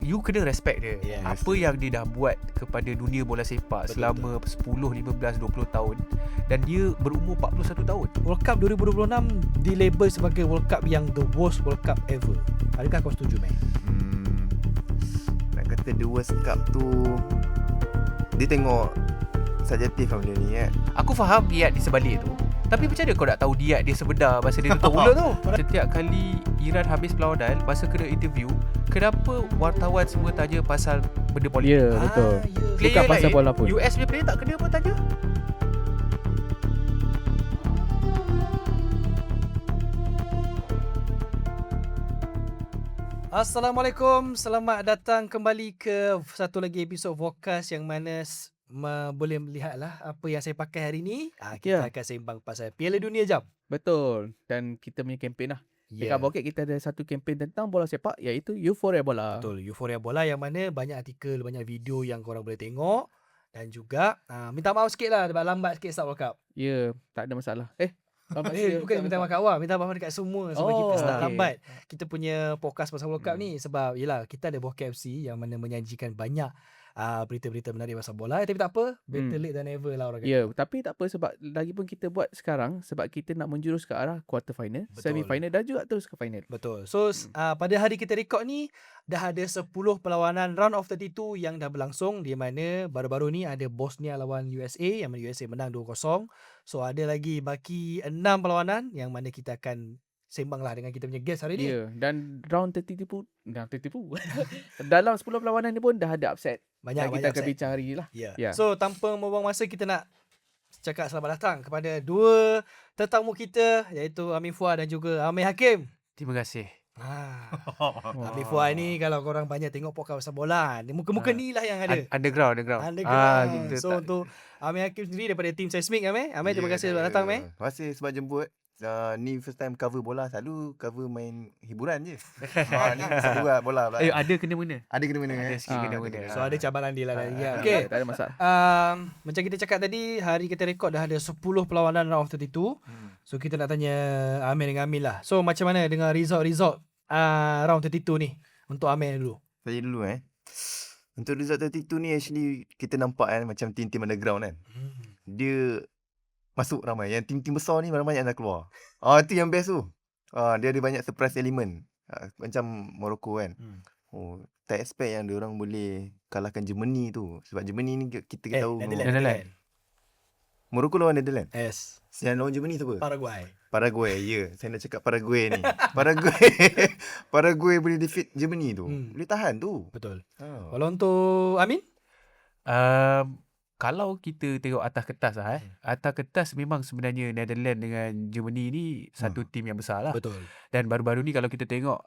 you kena respect dia. Yes. Apa yang dia dah buat kepada dunia bola sepak selama 10, 15, 20 tahun, dan dia berumur 41 tahun. World Cup 2026 dilabel sebagai World Cup yang the worst World Cup ever. Adakah kau setuju, Mac? Nak kata the worst cup tu, dia tengok subjektif lah benda ni kan. Aku faham niat di sebalik tu, tapi macam mana kau nak tahu niat dia sebenar masa dia tutup mulut tu? Setiap kali Iran habis perlawanan, masa kena interview, kenapa wartawan semua tanya pasal benda politik? Ya, betul. Player Bukan pasal lain, bola pun. US punya player tak kena pun tanya. Assalamualaikum, selamat datang kembali ke satu lagi episod Vokas yang mana boleh melihatlah apa yang saya pakai hari ni. Kita akan sembang pasal Piala Dunia jam. Betul. Dan kita punya kempen lah. Dekat Boket kita ada satu kempen tentang bola sepak, iaitu Euforia Bola. Betul, Euforia Bola yang mana banyak artikel, banyak video yang korang boleh tengok. Dan juga minta maaf sikit lah sebab lambat sikit start World Cup. Ya, tak ada masalah. Bukan minta maaf kat awak, minta maaf dekat semua sebab kita start okay. lambat. Kita punya podcast pasal World Cup ni sebab yelah kita ada Boket FC yang mana menyajikan banyak berita-berita menarik pasal bola. Tapi tak apa, better late than never lah orang kata. Ya, tapi tak apa sebab lagipun kita buat sekarang sebab kita nak menjurus ke arah quarter final, semi final dan juga terus ke final. Betul. So pada hari kita rekod ni dah ada 10 perlawanan round of 32 yang dah berlangsung, di mana baru-baru ni ada Bosnia lawan USA yang mana USA menang 2-0. So ada lagi baki 6 perlawanan yang mana kita akan sembang lah dengan kita punya guest hari ni. Ya, dan round 32 dalam 10 perlawanan ni pun dah ada upset. Banyak kita akan upset. bincang hari ni lah. Ya. So tanpa membuang masa, kita nak cakap selamat datang kepada dua tetamu kita, iaitu Amin Fuad dan juga Amir Hakim. Terima kasih. Amir Fuad ni kalau korang banyak tengok podcast pasal bola, ni muka-muka ni lah yang ada. Underground. So untuk Amir Hakim sendiri daripada tim Seismic, Amir, terima kasih sebab datang, Amir. Terima kasih sebab jemput. Ni first time cover bola, selalu cover main hiburan je. Ni first juga bola pula. Ada kena-mena. Ada kena-mena. Ada sikit kena-mena. So ada cabaran dia lah. Okay. Tak ada masalah. Macam kita cakap tadi, hari kita rekod dah ada 10 perlawanan round of 32. So kita nak tanya Amir dengan Amir lah. So macam mana dengan result round 32 ni? Untuk Amir dulu. Saya dulu Untuk result 32 ni actually kita nampak macam tim-tim underground kan. Dia masuk ramai. Yang tim-tim besar ni banyak yang dah keluar. Itu yang best tu. Dia ada banyak surprise element. Macam Morocco kan. Tak expect yang diorang boleh kalahkan Germany tu. Sebab Germany ni kita tahu Netherlands. Morocco lawan Netherlands. Yes. Yang lawan Germany tu apa? Paraguay. Ya. Saya nak cakap Paraguay ni. Paraguay boleh defeat Germany tu. Boleh tahan tu. Betul. Kalau untuk Amin? Kalau kita tengok atas kertas lah atas kertas memang sebenarnya Netherlands dengan Germany ni satu tim yang besar lah. Betul. Dan baru-baru ni kalau kita tengok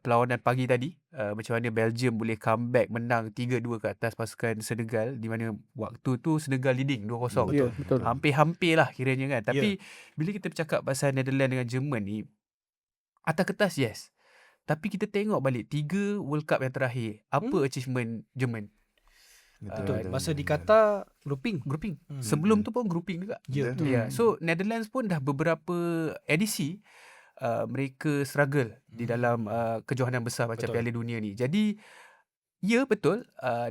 perlawanan pagi tadi, macam mana Belgium boleh comeback menang 3-2 ke atas pasukan Senegal, di mana waktu tu Senegal leading 2-0. Ya, betul. Hampir-hampir lah kiranya kan. Tapi bila kita bercakap pasal Netherlands dengan Jerman ni, atas kertas yes. Tapi kita tengok balik 3 World Cup yang terakhir, apa achievement Jerman? Betul. Masa di Qatar grouping. Sebelum tu pun grouping juga. Ya. So Netherlands pun dah beberapa edisi mereka struggle di dalam kejohanan besar macam Piala Dunia ni. Jadi ya betul,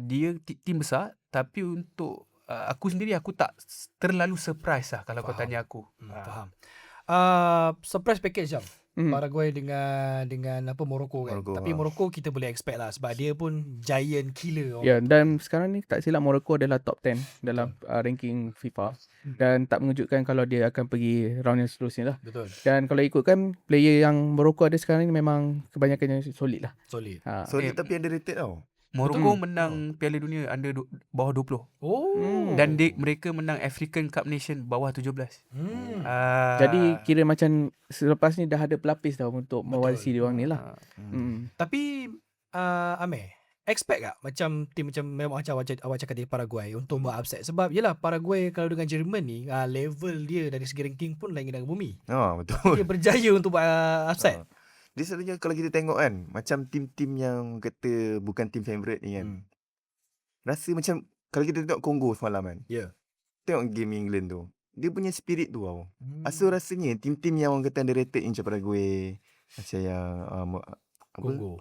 dia tim besar, tapi untuk aku sendiri aku tak terlalu surprise lah kalau kau tanya aku. Faham. Surprise package jam. Paraguay dengan Morocco kan. Tapi Morocco kita boleh expect lah sebab dia pun giant killer. Ya, dan sekarang ni tak silap Morocco adalah top 10 dalam ranking FIFA. Dan tak mengejutkan kalau dia akan pergi round yang seterusnya lah. Betul. Dan kalau ikutkan player yang Morocco ada sekarang ni memang kebanyakannya solid lah. Solid. Solid tapi underrated tau. Morocco menang Piala Dunia under bawah 20. Dan mereka menang African Cup Nation bawah 17. Jadi kira macam selepas ni dah ada pelapis tau untuk mewarisi diorang ni lah. Tapi Amir, expect tak macam tim memang macam awak cakap di Paraguay untuk buat upset? Sebab yelah Paraguay kalau dengan Jerman ni level dia dari segi ranking pun langit dan bumi. Betul. Dia berjaya untuk buat upset. Dia selalunya kalau kita tengok kan, macam tim-tim yang kata bukan tim favourite ni kan, rasa macam kalau kita tengok Congo semalam kan, tengok game England tu, dia punya spirit tu tau. Rasanya tim-tim yang orang kata underrated macam Paraguay, macam yang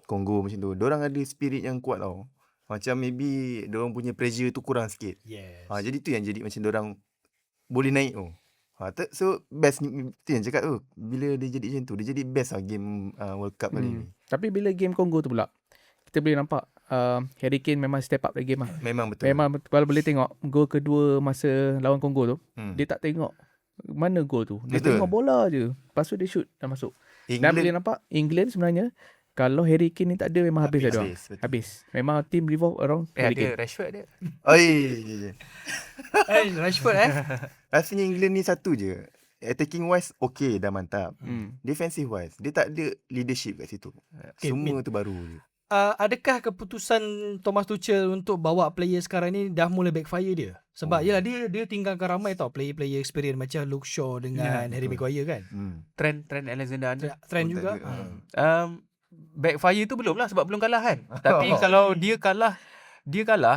Kongo macam tu. Diorang ada spirit yang kuat tau. Macam maybe diorang punya pressure tu kurang sikit. Yes. Jadi tu yang jadi macam diorang boleh naik tu. So best ni tu yang cakap tu. Bila dia jadi macam tu, dia jadi best lah game World Cup kali ni. Tapi bila game Congo tu pula, kita boleh nampak Harry Kane memang step up the game lah. Memang betul. Memang kalau boleh tengok gol kedua masa lawan Congo tu, dia tak tengok mana gol tu. Dia Betul. tengok bola je. Lepas tu dia shoot dan masuk. Dan boleh England nampak England sebenarnya kalau Harry Kane ni tak ada memang habis dah diorang. betul. Habis. Memang team revolve around Harry Ada Kane. Rashford ada. Oi. Rashford Rasanya England ni satu je. Attacking wise okay dah mantap. Defensive wise dia tak ada leadership kat situ. Okay, Semua tu baru je. Adakah keputusan Thomas Tuchel untuk bawa player sekarang ni dah mula backfire dia? Sebab yalah dia tinggalkan ramai tau player-player experience macam Luke Shaw dengan Harry Maguire kan. Trent Alexander-Arnold. Trend Pun tak juga. ada. Backfire tu belum lah sebab belum kalah kan. Tapi kalau dia kalah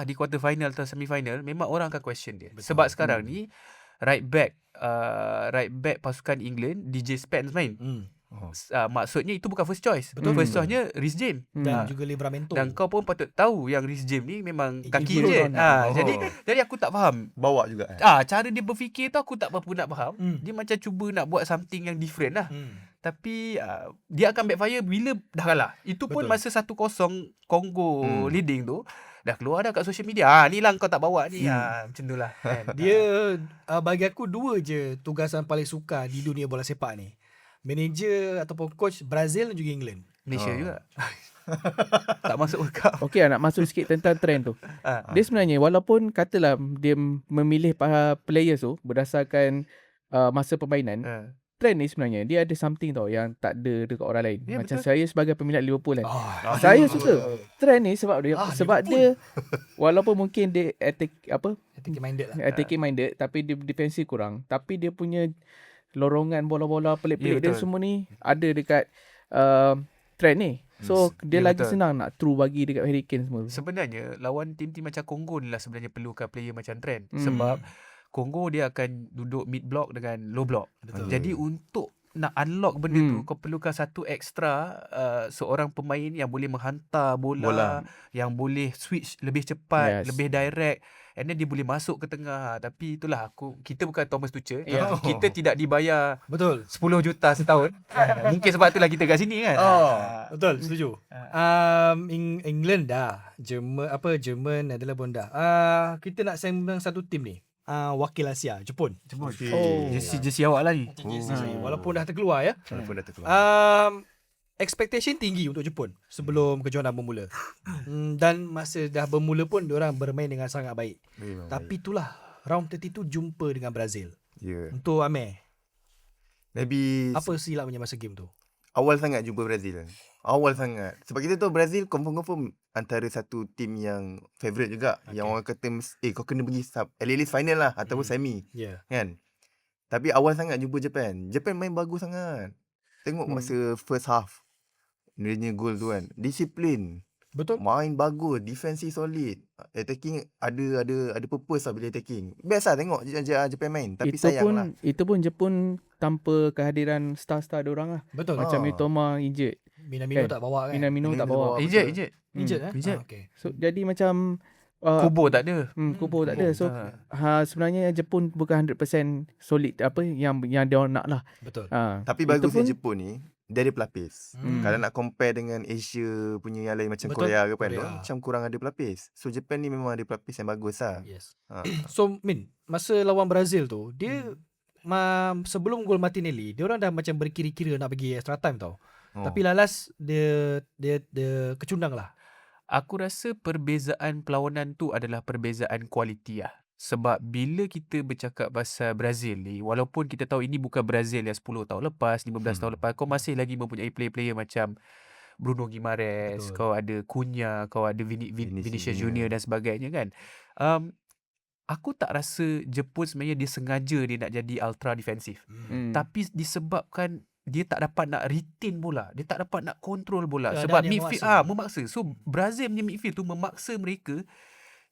di quarter final atau semi final, memang orang akan question dia. Betul. Sebab sekarang ni right back pasukan England DJ Spence main. Maksudnya itu bukan first choice. Betul. First choice-nya Reece James. Dan juga Livramento. Dan kau pun patut tahu yang Reece James ni memang kaki Gila je. kan. Jadi aku tak faham. Bawa juga Cara dia berfikir tu aku tak berapa nak faham. Dia macam cuba nak buat something yang different lah. Tapi dia akan backfire bila dah kalah. Itu pun Betul. masa 1-0 Congo leading tu dah keluar dah kat social media. Ni lah kau tak bawa ni. Macam tu lah kan. Dia bagi aku dua je tugasan paling sukar di dunia bola sepak ni. Manager ataupun coach Brazil dan juga England. Malaysia juga. Tak masuk World Cup. Okey nak masuk sikit tentang trend tu. Dia sebenarnya walaupun katalah dia memilih players tu berdasarkan masa permainan, trend ni sebenarnya dia ada something tau yang tak ada dekat orang lain. Ya, Macam betul. saya sebagai peminat Liverpool kan. Saya suka trend ni sebab dia walaupun mungkin dia Attacking minded lah. attacking minded tapi dia defensif kurang, tapi dia punya lorongan bola-bola pelik-pelik dia betul. semua ni ada dekat trend ni. So dia lagi betul. senang nak through bagi dekat Harry Kane semua. Sebenarnya lawan tim-tim macam Congo ni lah sebenarnya perlukan player macam Trent. Sebab Congo dia akan duduk mid block dengan low block. Betul. Jadi untuk nak unlock benda tu kau perlukan satu extra seorang pemain yang boleh menghantar bola. Yang boleh switch lebih cepat, lebih direct, and then dia boleh masuk ke tengah. Tapi itulah kita bukan Thomas Tuchel. Kita tidak dibayar Betul. 10 juta setahun. Mungkin sebab itulah kita kat sini kan. Betul, setuju. England dah. Jerman adalah pun dah. Kita nak sembang satu tim ni. Wakil Asia, Jepun. Jersey awak lah ni. Walaupun dah terkeluar ya. Walaupun dah terkeluar. Expectation tinggi untuk Jepun sebelum kejohanan bermula. Dan masa dah bermula pun diorang bermain dengan sangat baik. Memang Tapi itulah round 32 jumpa dengan Brazil. Ya. Untuk Amir, Maybe apa silapnya masa game tu? awal sangat jumpa Brazil. Awal sangat. Sebab kita tahu Brazil confirm antara satu tim yang favourite juga. Yang orang kata kau kena pergi at least final lah ataupun semi Ya. kan. Tapi awal sangat jumpa Japan. Japan main bagus sangat. Tengok masa first half. Dia punya gol tu kan. Disiplin. Betul. Main bagus, defensive solid. Attacking ada purpose lah bila attacking. Best lah tengok Japan main. Tapi sayang lah. Itu pun Jepun tanpa kehadiran star-star diorang lah. Betul. Macam Mitoma injured. Minamino Kan? tak bawa kan? Minamino tak Minamino bawa. tak Injet. Injured Injured. Okay. So jadi macam Kubo tak ada. Kubo tak ada. So sebenarnya Jepun bukan 100% solid yang dia nak lah. Betul. Tapi itu bagusnya pun- Jepun ni dia ada pelapis. Kalau nak compare dengan Asia punya yang lain macam Betul. Korea ke apa kan, Korea. macam kurang ada pelapis. So Japan ni memang ada pelapis yang bagus lah. Yes. Ha. So Min, masa lawan Brazil tu, dia sebelum gol Martinelli, dia orang dah macam berkira-kira nak pergi extra time tau. Tapi lalas dia kecundang lah. Aku rasa perbezaan perlawanan tu adalah perbezaan kualiti lah. Sebab bila kita bercakap pasal Brazil ni, walaupun kita tahu ini bukan Brazil yang 10 tahun lepas, 15 tahun lepas, kau masih lagi mempunyai player-player macam Bruno Guimaraes, Betul. kau ada Cunha, kau ada Vinicius Junior dan sebagainya kan. Aku tak rasa Jepun sebenarnya dia sengaja dia nak jadi ultra defensif. Tapi disebabkan dia tak dapat nak retain bola, dia tak dapat nak control bola sebab Keadaan yang midfield memaksa. So Brazil punya midfield tu memaksa mereka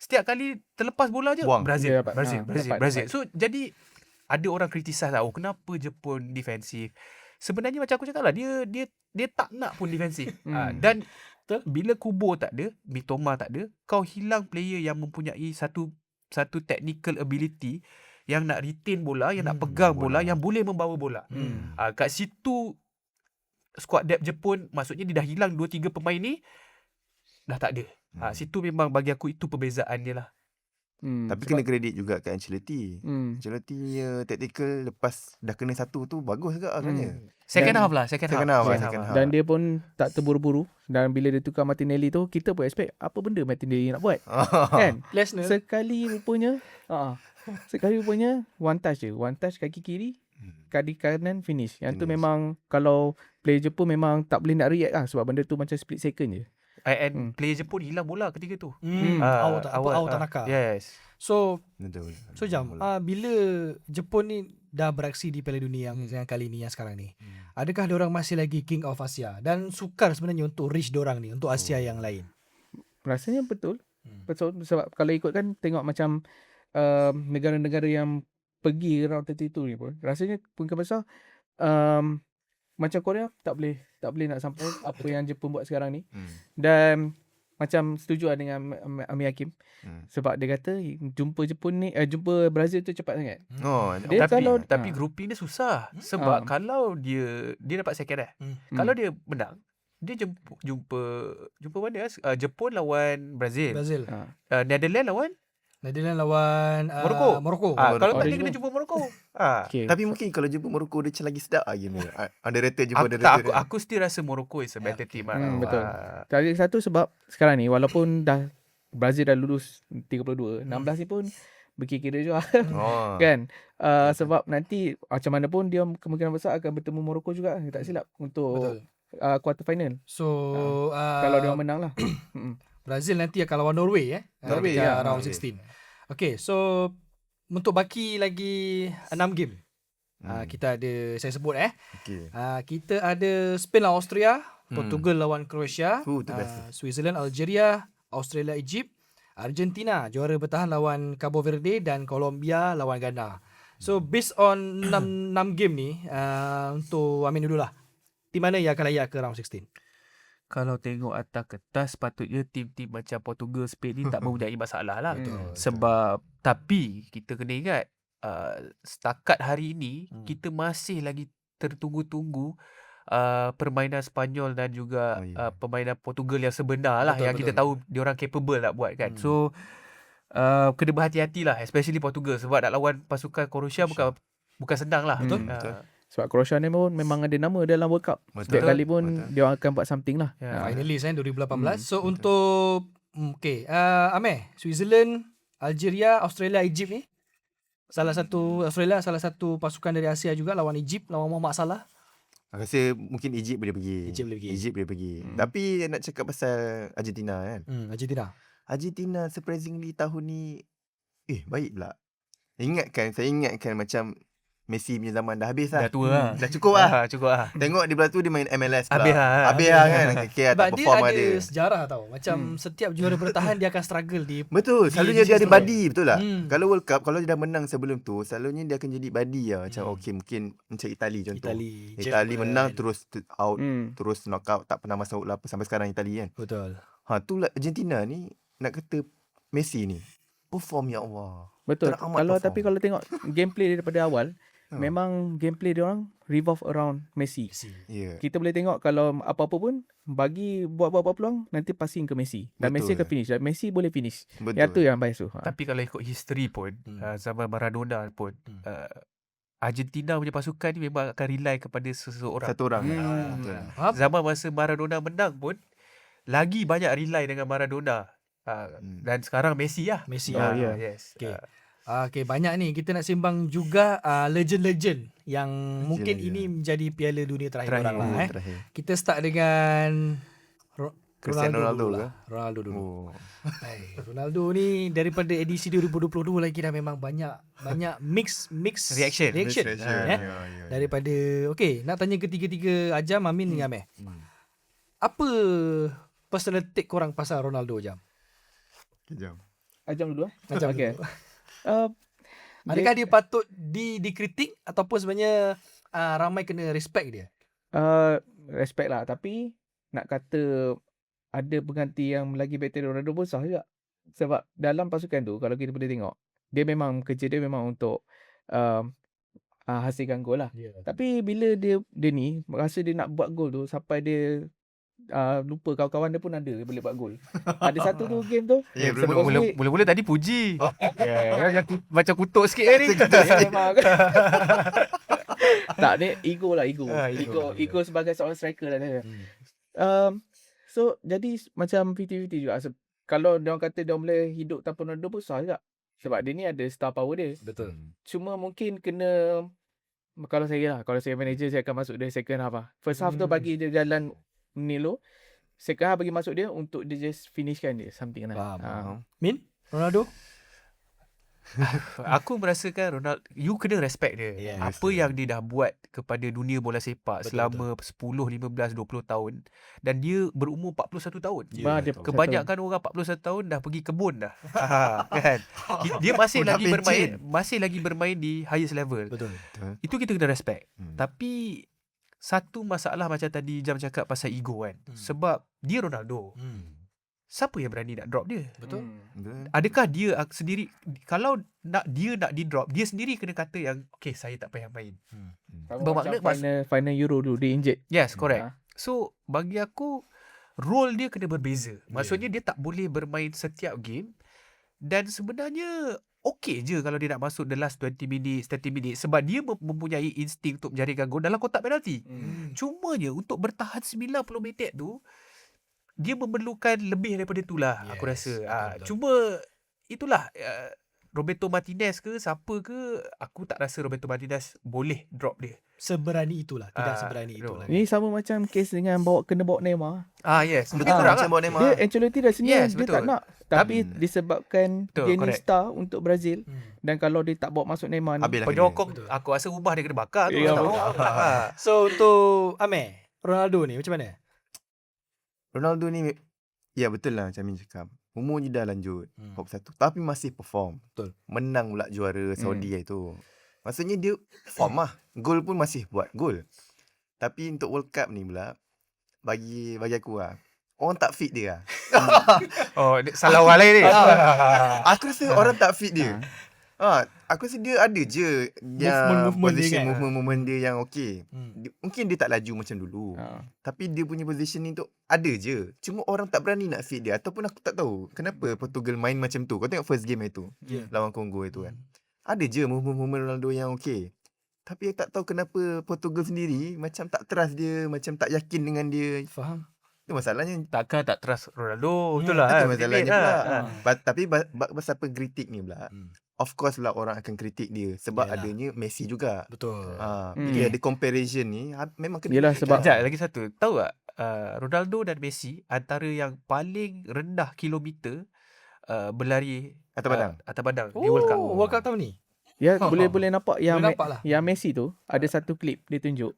setiap kali terlepas bola je Buang. Brazil, Dia dapat, Brazil. dapat. So jadi ada orang criticize lah, kenapa Jepun defensif. sebenarnya macam aku cakap lah, dia tak nak pun defensif. Dan Betul. bila Kubo tak ada, Mitoma tak ada, kau hilang player yang mempunyai satu technical ability yang nak retain bola, yang nak pegang bola, yang boleh membawa bola. Kat situ squad depth Jepun, maksudnya dia dah hilang 2-3 pemain ni, dah tak ada. Situ memang bagi aku itu perbezaan dia lah. Tapi kena kredit juga kat Ancelotti. Ancelotti punya tactical lepas dah kena satu tu bagus juga sebenarnya. Second Dan- half lah, second half. Second half. Dan dia pun tak terburu-buru. Dan bila dia tukar Martinelli tu, kita pun expect apa benda Martinelli nak buat. Kan? Lesnar. Sekali rupanya one touch je. One touch kaki kiri, kaki kanan finish. Yang tu Finish. memang kalau player Jepun memang tak boleh nak react lah. Sebab benda tu macam split second je. And player Jepun hilang bola ketika tu. Awak tak nakal. Yes. So Betul. Jam, bila Jepun ni dah beraksi di Piala Dunia yang kali ni, yang sekarang ni, adakah diorang masih lagi King of Asia dan sukar sebenarnya untuk reach diorang ni untuk Asia yang lain? Rasanya betul. Betul. Sebab kalau ikutkan tengok macam negara-negara yang pergi round 32 ni pun, rasanya mungkin besar macam Korea tak boleh nak sampai apa yang Jepun buat sekarang ni. Dan macam setuju lah dengan Amir Hakim. Sebab dia kata jumpa jumpa Brazil tu cepat sangat. Dia Tapi grouping dia susah. Sebab kalau dia dapat second kalau dia menang, dia jumpa mana? Jepun lawan Brazil. Netherlands lawan Morocco. kalau tak dia Morocco. kena jumpa Morocco. Okay. Tapi mungkin kalau jumpa Morocco dia macam lagi sedap lagi ni. Underrated jumpa Aku, underrated. aku still rasa Morocco is a better team. Betul. Lagi satu sebab sekarang ni walaupun Brazil dah lulus 32, 16 ni pun berkira-kira juga. Kan? Sebab nanti macam mana pun dia kemungkinan besar akan bertemu Morocco juga, tak silap, untuk quarter final. So Kalau dia menang lah. Brazil nanti akan lawan Norway Norway, ketika ya. round 16. Okay, so untuk baki lagi 6 game. Kita ada, saya sebut Okay. kita ada Spain lawan Austria, Portugal lawan Croatia, Tu best. Switzerland Algeria, Australia Egypt, Argentina juara bertahan lawan Cabo Verde, dan Colombia lawan Ghana. So based on 6 game ni, untuk Amin dululah, tim mana yang akan layak ke round 16? Kalau tengok atas kertas, patutnya tim-tim macam Portugal, Spain ni tak mempunyai masalah lah. Betul. Sebab tapi kita kena ingat, setakat hari ini kita masih lagi tertunggu-tunggu permainan Spanyol dan juga permainan Portugal yang sebenar lah, yang kita tahu diorang capable nak buat kan. So kena berhati-hatilah, especially Portugal, sebab nak lawan pasukan Croatia bukan senang lah. Betul. Sebab Croatia ni pun memang ada nama dalam World Cup. Betul. Setiap kali pun dia akan buat something lah. Finalist 2018. So untuk Amir, Switzerland, Algeria, Australia, Egypt ni, Australia salah satu pasukan dari Asia juga lawan Egypt, lawan Muhammad Salah. Aku rasa mungkin Egypt boleh pergi. Egypt boleh pergi. Tapi nak cakap pasal Argentina kan. Argentina. Surprisingly tahun ni baik pula. Saya ingatkan macam Messi punya zaman dah habis lah. Dah tua lah. Dah cukup lah. Cukup lah. Tengok di belah tu dia main MLS pula. Habis lah kan. Okay, Sebab tak dia perform ada ada. sejarah tau. Macam setiap juara bertahan dia akan struggle di Betul. Selalunya dia ada season body. Betul tak? Kalau World Cup, kalau dia dah menang sebelum tu, selalunya dia akan jadi body lah. Macam mungkin macam Itali contoh. Itali menang terus out. Terus knockout. Tak pernah masuk apa sampai sekarang Itali kan. Betul. Tu lah Argentina ni, nak kata Messi ni perform, ya Allah. Betul. Teramat perform. Tapi kalau tengok gameplay daripada awal, memang gameplay dia orang revolve around Messi. Yeah. Kita boleh tengok kalau apa-apa pun buat peluang, nanti passing ke Messi. Dan Betul. Messi akan finish. Dan Messi boleh finish. Betul. Yang tu yang best tu. Tapi kalau ikut history pun, zaman Maradona pun, Argentina punya pasukan ni memang akan rely kepada seseorang. Satu orang. Betul. Zaman masa Maradona menang pun, lagi banyak rely dengan Maradona. Dan sekarang Messi lah. Messi. Yes. Okay, banyak ni kita nak sembang juga legend-legend yang mungkin ini menjadi Piala Dunia terakhir orang lah. Terakhir. Kita start dengan Cristiano Ronaldo dulu ke? lah. Ronaldo dulu. Ronaldo ni daripada edisi 2022 lagi dah memang banyak mix Reaction. Daripada nak tanya ketiga-tiga Ajam, Amin dengan Amir. Apa personal take korang pasal Ronaldo, Ajam? Kejam. Ajam dulu Ajam Okay. dulu. Adakah dia patut dikritik ataupun sebenarnya ramai kena respect dia? Respect lah. Tapi nak kata ada pengganti yang lagi better dari Ronaldo pun sah juga. Sebab dalam pasukan tu kalau kita boleh tengok, dia memang kerja dia memang untuk hasilkan gol lah. Yeah. Tapi bila dia ni rasa dia nak buat gol tu sampai dia lupa kawan-kawan dia pun ada dia boleh buat gol. Ada satu tu game tu. Ya, Mula-mula tadi puji. Oh. Yang macam kutuk sikit ni. Memang. Tak, ni ego lah, ego. Ego sebagai seorang striker lah dia. So jadi macam 50-50 juga. Kalau dia orang kata dia boleh hidup tanpa Ronaldo pun sah juga. Sebab dia ni ada star power dia. Betul. Cuma mungkin kena, kalau saya manager, saya akan masuk dia second half lah. First half tu bagi dia jalan Nilo. Second half bagi masuk dia untuk dia just finishkan dia something lah. Faham. Min? Ronaldo? Aku merasakan Ronaldo, you kena respect dia. Yes. Apa yang dia dah buat kepada dunia bola sepak selama 10, 15, 20 tahun. Dan dia berumur 41 tahun. Dia Kebanyakan orang 41 tahun dah pergi kebun dah. Kan? Dia masih lagi bermain di highest level. Betul. Itu kita kena respect. Tapi satu masalah macam tadi Jam cakap pasal ego kan. Sebab dia Ronaldo. Siapa yang berani nak drop dia? Betul. Adakah dia sendiri, kalau nak di drop, dia sendiri kena kata yang okay, saya tak payah main. Bermakna final Euro dulu dia injured. Yes, correct. So bagi aku role dia kena berbeza. Maksudnya dia tak boleh bermain setiap game. Dan sebenarnya okay je kalau dia nak masuk the last 20 minutes, 30 minutes. Sebab dia mempunyai insting untuk menjaringkan gol dalam kotak penalti. Cumanya untuk bertahan 90 minit tu, dia memerlukan lebih daripada itulah, aku rasa. Betul. Cuma itulah, Roberto Martinez ke siapa ke, aku tak rasa Roberto Martinez boleh drop dia. Seberani itulah. Tidak seberani itulah. Ini sama macam kes dengan kena bawa Neymar. Yes. Betul Lebih kurang macam lah. bawa Neymar. Dia Ancelotti dah senyum, Yes, dia betul. tak nak. Tapi disebabkan Betul, dia ni correct. star untuk Brazil. Dan kalau dia tak bawa masuk Neymar ni, Habis lah Penyokong, Betul. aku rasa rumah dia kena bakar tu. Ya, Tak betul. mahu. So untuk Amir, Ronaldo ni macam mana? Ronaldo ni, ya betul lah macam Min cakap. Umur dia dah lanjut, 41. Tapi masih perform. Betul. Menang pula juara Saudi itu. Maksudnya dia perform lah. Gol pun masih buat gol. Tapi untuk World Cup ni pula, bagi aku lah, orang tak fit dia lah. Salah orang lain ni. Aku rasa orang tak fit dia. Aku rasa dia ada je Movement dia position, kan? movement dia yang okey. Mungkin dia tak laju macam dulu. Tapi dia punya position ni tu ada je. Cuma orang tak berani nak fit dia. Ataupun aku tak tahu kenapa Portugal main macam tu. Kau tengok first game itu lawan Congo itu kan. Ada je movement Ronaldo yang okey. Tapi tak tahu kenapa Portugal sendiri macam tak trust dia, macam tak yakin dengan dia. Faham. Itu masalahnya. Takkan tak trust Ronaldo. Betul lah. Itu kan? masalahnya Betul pula. lah. Tapi pasal apa kritik ni pula. Of course lah orang akan kritik dia. Sebab Yalah. adanya Messi juga. Betul. Bila ada comparison ni, memang kena. Yelah, sebab Sekejap, lagi satu. Tahu tak, Ronaldo dan Messi antara yang paling rendah kilometer berlari atas padang di World Cup. World Cup tahun ni? ya boleh nampak yang Boleh nampak lah. yang Messi tu ada satu klip dia tunjuk.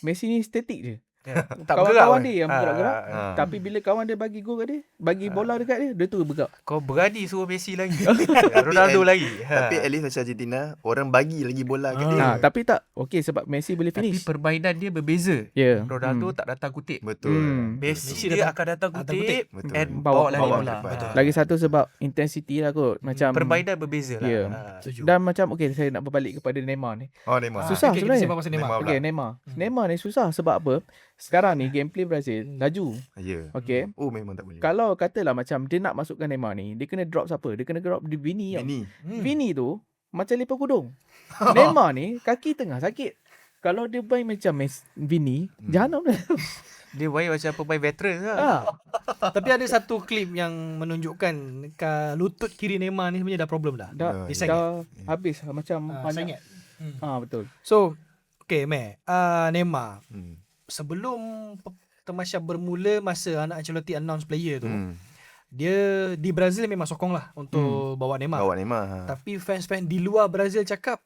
Messi ni statik je. Tak Kawan-kawan bergerak dia yang bergerak-gerak. Ah. Tapi bila kawan dia bagi gol kat dia, bagi bola dekat dia, dia tu bergerak. Kau berani suruh Messi lagi. Ronaldo lagi. Tapi at least macam Argentina, orang bagi lagi bola kat dia. Tapi tak okey sebab Messi boleh Tapi finish. permainan dia berbeza. Ya. Ronaldo tak datang kutip. Betul. Messi Messi dia datang- akan datang kutip Betul. and Bawa bawa lagi bawa bola. depan. Betul. Lagi satu sebab intensity lah kot. Macam Permainan berbeza lah. Ya. Setuju. dan macam okey saya nak berbalik kepada Neymar ni. Neymar. Susah Okay, kita sebenarnya. sembang pasal Neymar. Neymar. Okey, Neymar ni susah sebab apa? Sekarang ni gameplay Brazil laju. Ya. Okey. Oh memang tak boleh. Kalau katalah macam dia nak masukkan Neymar ni, dia kena drop siapa? Dia kena drop di Vini. Ini. Vini tu macam lipat kudung. Neymar ni kaki tengah sakit. Kalau dia main macam Vini, jahanam dia. Dia main macam pemain veteran lah. Tapi ada satu klip yang menunjukkan lutut kiri Neymar ni sebenarnya dah problem dah. Dah, Ya, dah habis macam Sangat. betul. So, okay, Neymar. Hmm. Sebelum Tamasya bermula, masa anak Ancelotti announce player tu, Hmm. dia di Brazil memang sokong lah untuk bawa Neymar. Bawa Neymar. Tapi fans-fans di luar Brazil cakap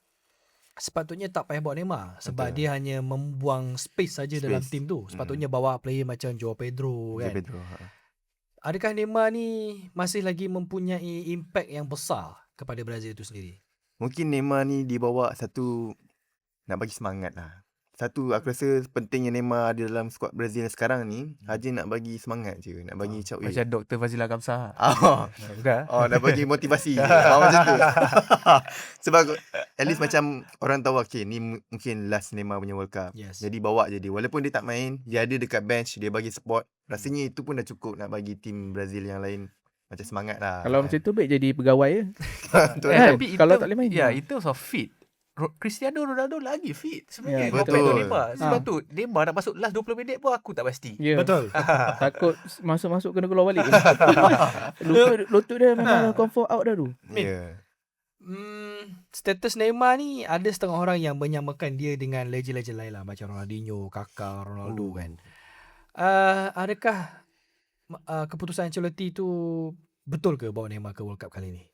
sepatutnya tak payah bawa Neymar sebab dia hanya membuang space saja dalam tim tu. Sepatutnya bawa player macam Joao Pedro kan. Pedro. Adakah Neymar ni masih lagi mempunyai impact yang besar kepada Brazil itu sendiri? Mungkin Neymar ni dibawa satu nak bagi semangat lah. satu aku rasa pentingnya Neymar ada dalam skuad Brazil sekarang ni, Haji nak bagi semangat je, nak bagi macam Macam Dr. Fazila Kamsah. Bukan? nak bagi motivasi je. Macam tu. Sebab at least macam orang tahu okay, ni mungkin last Neymar punya World Cup. Yes. Jadi bawa je dia. Walaupun dia tak main, dia ada dekat bench, dia bagi support. Rasanya itu pun dah cukup nak bagi tim Brazil yang lain macam semangat lah. Kalau macam tu baik jadi pegawai je. Betul. Kan? Tapi Kalau itu- tak boleh main. Ya, itu of fit. Cristiano Ronaldo lagi fit sebenarnya Ya, compared to betul. Neymar. Sebab tu Neymar nak masuk last 20 minit pun aku tak pasti. Ya. Betul. Takut masuk-masuk kena keluar balik. lutut dia memang dah confirm out dah tu. Ya. Status Neymar ni ada setengah orang yang menyamakan dia dengan legend-legend lain lah, macam Ronaldinho, Kaká, Ronaldo kan. Adakah keputusan Ancelotti tu betul ke bawa Neymar ke World Cup kali ni?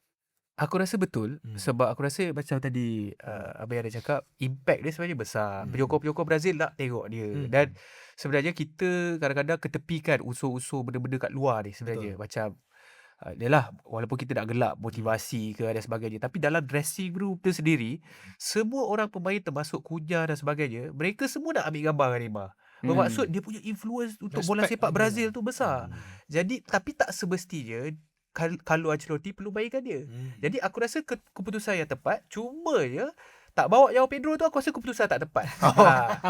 Aku rasa betul sebab aku rasa macam tadi Abang ada cakap impact dia sebenarnya besar. Penyokong-penyokong Brazil nak tengok dia dan sebenarnya kita kadang-kadang ketepikan unsur-unsur benda-benda kat luar ni sebenarnya. Macam yalah walaupun kita nak gelak motivasi ke dan sebagainya, tapi dalam dressing room tu sendiri semua orang pemain termasuk Cunha dan sebagainya, mereka semua nak ambil gambar dengan Neymar. Bermaksud dia punya influence untuk bola Respect sepak dia. Brazil tu besar. Jadi tapi tak semestinya kalau Ancelotti perlu mainkan dia. Jadi aku rasa keputusan yang tepat, cuma je tak bawa Joao Pedro tu aku rasa keputusan tak tepat.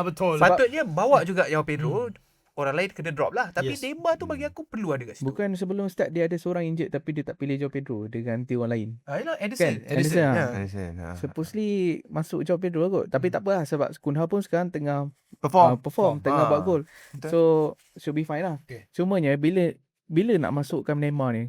Betul. Patutnya bawa juga Joao Pedro. Orang lain kena drop lah. Tapi Yes. Neymar tu bagi aku perlu ada kat situ. Bukan sebelum start dia ada seorang injured tapi dia tak pilih Joao Pedro, dia ganti orang lain. Yalah, Edison. Kan? Edison, Ya. Understand. Supposedly masuk Joao Pedro kot. Tapi tak apa lah sebab Cunha pun sekarang tengah Perform. tengah buat gol. Betul. So should be fine lah. Okay. Cumanya bila nak masukkan Neymar ni,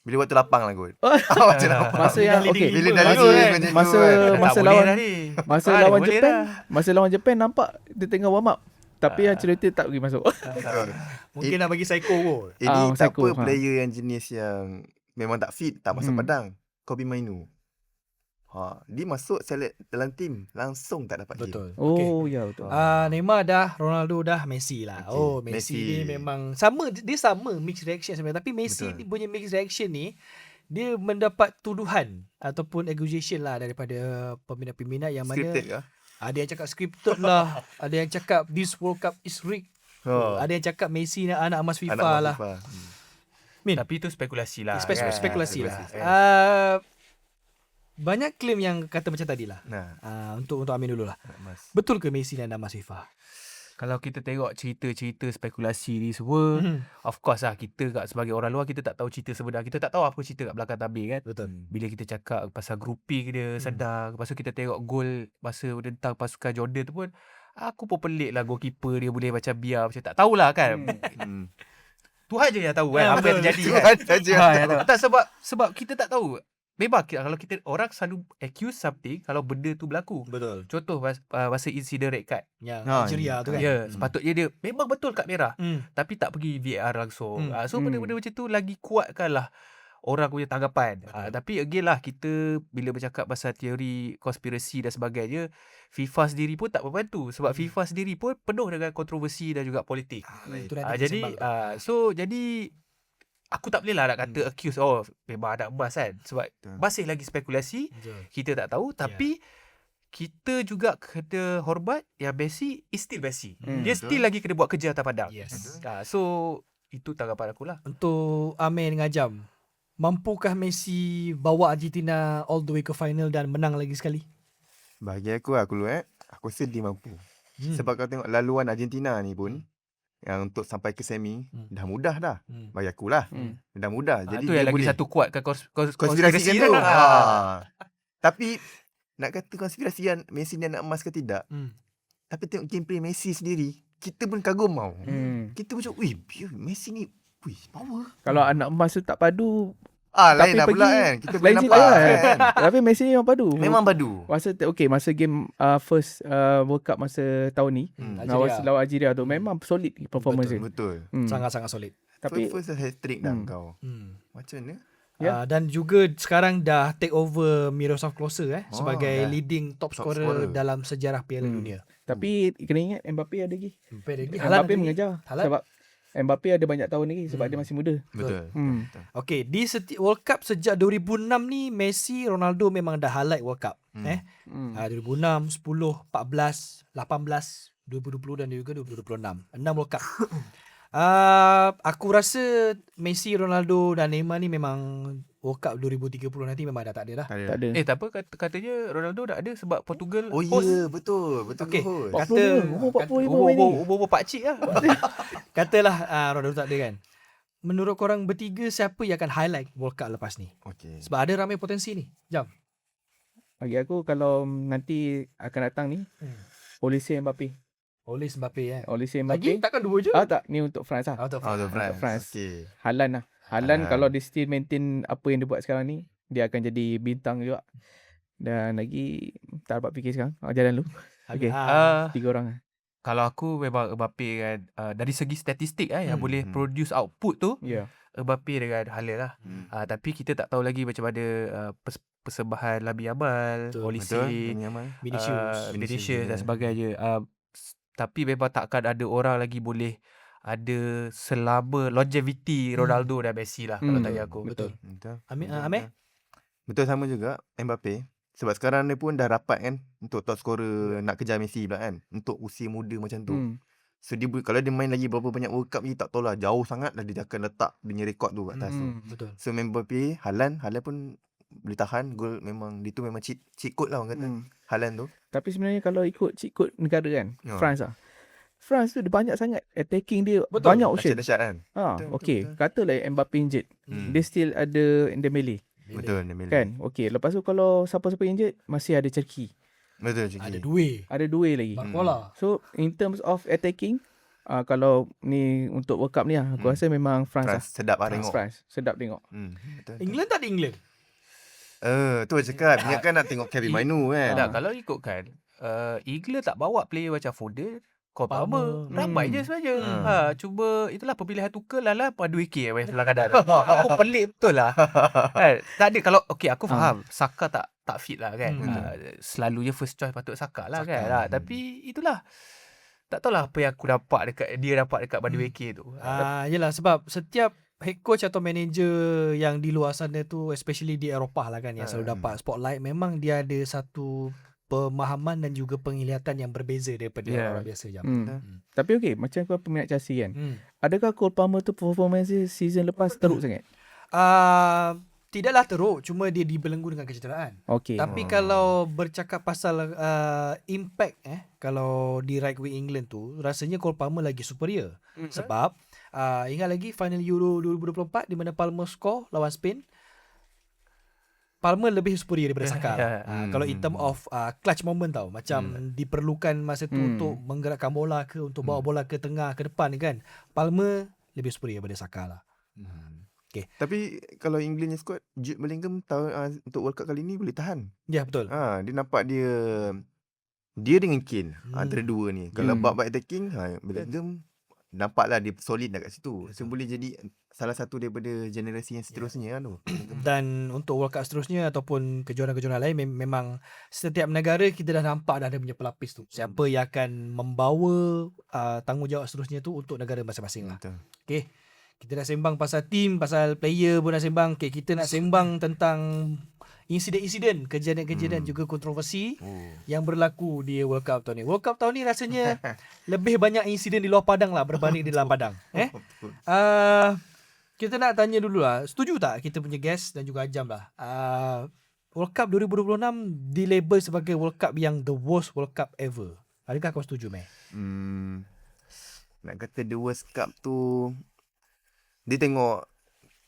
Bila waktu lapang lah kot. Macam lapang. masa yang Leading okey, Bila lima dah kan? leading macam tu masa kan. Tak masa boleh lawan dah ni. masa Tak lawan boleh Japan, dah. masa lawan Japan nampak dia tengah warm up. Tapi Ancelotti tak pergi masuk. Betul. Mungkin nak bagi psycho kot. Ini tak psycho, apa player yang jenis yang memang tak fit, tak masuk padang. Kobe Mainu. Dia masuk select dalam tim, langsung tak dapat game. Betul. Oh ya betul. Neymar dah, Ronaldo dah, Messi lah. Okay. Oh, Messi ni memang sama, dia sama mixed reaction sebenarnya. Tapi Messi Betul. ni punya mixed reaction ni, dia mendapat tuduhan ataupun accusation lah daripada peminat-peminat yang mana Scripted ke? ada yang cakap scripted lah, ada yang cakap this World Cup is rigged. Ada yang cakap Messi ni anak emas FIFA Anak lah. FIFA. Tapi itu spekulasi lah. kan? Spekulasi lah. Spekulasi. Banyak claim yang kata macam tadi lah. Nah, Untuk Amin dulu lah. anak emas. Betul ke Messi ni anak emas FIFA? Kalau kita tengok cerita-cerita spekulasi ni semua, of course lah kita sebagai orang luar kita tak tahu cerita sebenar. Kita tak tahu apa cerita kat belakang tabir kan. Betul. Bila kita cakap pasal grouping dia sedar, lepas tu kita tengok gol masa tentang pasukan Jordan tu pun aku pun pelik lah goalkeeper dia boleh macam biar macam tak tahulah kan. Tuhan je yang tahu kan apa yang terjadi kan. Tuhan saja yang yang tahu. Tak sebab kita tak tahu. Memang kalau kita orang selalu accuse something kalau benda tu berlaku. Betul. Contoh masa insiden red card. Yang Ha, Nigeria tu kan. Ya, sepatutnya dia memang betul kad merah. Hmm. Tapi tak pergi VAR langsung. So Hmm. benda-benda macam tu lagi kuatkan lah orang punya tanggapan. Tapi again lah kita bila bercakap pasal teori konspirasi dan sebagainya, FIFA sendiri pun tak membantu sebab FIFA sendiri pun penuh dengan kontroversi dan juga politik. Itu nanti Jadi jadi aku tak boleh lah nak kata accuse memang anak emas kan sebab masih lagi spekulasi, kita tak tahu tapi kita juga kena hormat yang Messi is still Messi. Dia still lagi kena buat kerja atas padang. Yes. So itu tanggapan aku lah. Untuk Amir dengan Jam, mampukah Messi bawa Argentina all the way ke final dan menang lagi sekali? Bagi aku aku rasa dia mampu. Sebab kau tengok laluan Argentina ni pun yang untuk sampai ke semi dah mudah dah. Bagi aku lah. Dah mudah. Jadi Itu yang dia lagi boleh satu kuatkan konspirasi konspirasi tu. lah. Tapi nak kata konspirasi yang Messi ni anak emas ke tidak, tapi tengok gameplay Messi sendiri, kita pun kagum tau. Kita macam, Messi ni power. Kalau anak emas tu tak padu, Lain tapi lah pula pergi- kan. Kita boleh lain nampak cerita lah. kan. tapi Messi ni memang padu. Memang padu. Masa game first World Cup masa tahun ni, lawan Algeria tu memang solid performance dia. Betul. Sangat-sangat solid. Tapi First hat-trick dah kau. Macam mana? Dan juga sekarang dah take over Miroslav Klose sebagai dah. leading top Top scorer scorer. dalam sejarah Piala Dunia. tapi kena ingat Mbappe ada lagi. Haaland Mbappe lagi. mengejar Haaland. sebab Mbappe ada banyak tahun lagi sebab dia masih muda. Betul. Okey, di World Cup sejak 2006 ni Messi, Ronaldo memang dah highlight World Cup. 2006, 10, 14, 18, 2020 dan juga 2026. 6 World Cup. Aku rasa Messi, Ronaldo dan Neymar ni memang World Cup 2030 nanti memang dah tak ada dah. Tak ada. Tak apa, katanya Ronaldo dah ada sebab Portugal Oh host. ya, betul Okey. host. 40 pemain ni. Umur pakcik lah. Katalah Ronaldo tak ada kan. Menurut korang bertiga, siapa yang akan highlight World Cup lepas ni? Okey. Sebab ada ramai potensi ni. Jam. Bagi aku kalau nanti akan datang ni, Olise Mbappe. Oleh Mbappe Olise Lagi Mbappe. takkan dua je. Tak, ni untuk France lah. Out of Out of France. France. Okey. Haaland lah. Haaland Haaland. kalau dia still maintain apa yang dia buat sekarang ni, dia akan jadi bintang juga. Dan lagi tak dapat fikir sekarang. Jalan dulu. Okey. Ah, 3 orang lah. kalau aku memang Mbappe kan, dari segi statistik yang boleh produce output tu, Ya. Mbappe dengan Haaland lah. Tapi kita tak tahu lagi macam mana persembahan Lamine Yamal, Betul. Olise, Betul. Yamal. Vinicius dan juga. sebagainya. Tapi memang takkan ada orang lagi boleh ada selama longevity Ronaldo dan Messi lah kalau tanya aku. Betul. Betul. Amir? Betul sama juga Mbappe. Sebab sekarang dia pun dah rapat kan untuk top scorer nak kejar Messi pula kan. Untuk usia muda macam tu. So dia kalau dia main lagi berapa banyak World Cup ni tak tahulah, jauh sangat lah dia akan letak dia punya rekod tu kat atas tu. Betul. So Mbappe, Haaland pun boleh tahan gol, memang dia tu memang cheat code lah orang kata. Haaland tu. Tapi sebenarnya kalau ikut cheat code negara kan, Ya. France lah. France tu dia banyak sangat attacking dia, Betul. banyak option. Dahsyat kan. Ha, Betul, okey. betul. Katalah Mbappe injured. Dia still ada Dembele. Betul Dembele. Kan? Okey, lepas tu kalau siapa-siapa injured, masih ada Cherki. Betul Ciki. Ada dua. Ada dua lagi. Barcola. So in terms of attacking, kalau ni untuk World Cup ni lah, aku rasa memang France lah. France sedap lah tengok. France. Sedap tengok. Betul. England tak ada England. Tu aku cakap. Banyak kan nak tengok Kevin Mainu kan. Tak, kalau ikutkan England tak bawa player macam Foden, Cole Palmer. Ramai je sebenarnya. Cuma itulah pemilihan Tuchel lah Madueke main sebelah kanan. Aku pelik betul lah. Tak ada kalau aku faham Saka tak fit lah kan. Selalunya first choice patut Saka lah kan. Tapi itulah. Tak tahulah apa yang aku dapat dekat Madueke tu. Yelah sebab setiap head coach atau manager yang di luar sana tu, especially di Eropah lah kan, yang selalu dapat spotlight, memang dia ada satu pemahaman dan juga penglihatan yang berbeza daripada orang biasa Jam. Tapi okey, macam kau peminat Chelsea kan. Adakah Cole Palmer tu performance dia season lepas teruk sangat? Tidaklah teruk, cuma dia dibelenggu dengan kecederaan. Okey. Tapi kalau bercakap pasal impact kalau di right wing England tu, rasanya Cole Palmer lagi superior. Sebab ingat lagi final Euro 2024 di mana Palmer score lawan Spain, Palmer lebih superior daripada Saka. Kalau in term of clutch moment tau, macam diperlukan masa tu untuk menggerakkan bola ke, untuk bawa bola ke tengah, ke depan kan, Palmer lebih superior daripada Saka lah. Okay. Tapi kalau England punya squad, Jude Bellingham untuk World Cup kali ni boleh tahan. Ya, betul. Dia nampak dia dengan Kane antara dua ni. Kalau bab attacking, Bellingham nampaklah dia solid dah kat situ. So boleh jadi salah satu daripada generasi yang seterusnya kan tu. Dan untuk World Cup seterusnya ataupun kejohanan-kejohanan lain, memang setiap negara kita dah nampak dah ada punya pelapis tu. Siapa yang akan membawa tanggungjawab seterusnya tu untuk negara masing-masing lah. Betul. Okay. Kita dah sembang pasal team, pasal player pun dah sembang. Okay, kita nak sembang tentang insiden-insiden, kejadian-kejadian juga kontroversi yang berlaku di World Cup tahun ni. World Cup tahun ni rasanya lebih banyak insiden di luar padang lah berbanding di dalam padang. Kita nak tanya dulu lah, setuju tak kita punya guest dan juga Ajam lah, World Cup 2026 dilabel sebagai World Cup yang the worst World Cup ever. Adakah kau setuju, Meh? Nak kata the worst cup tu, dia tengok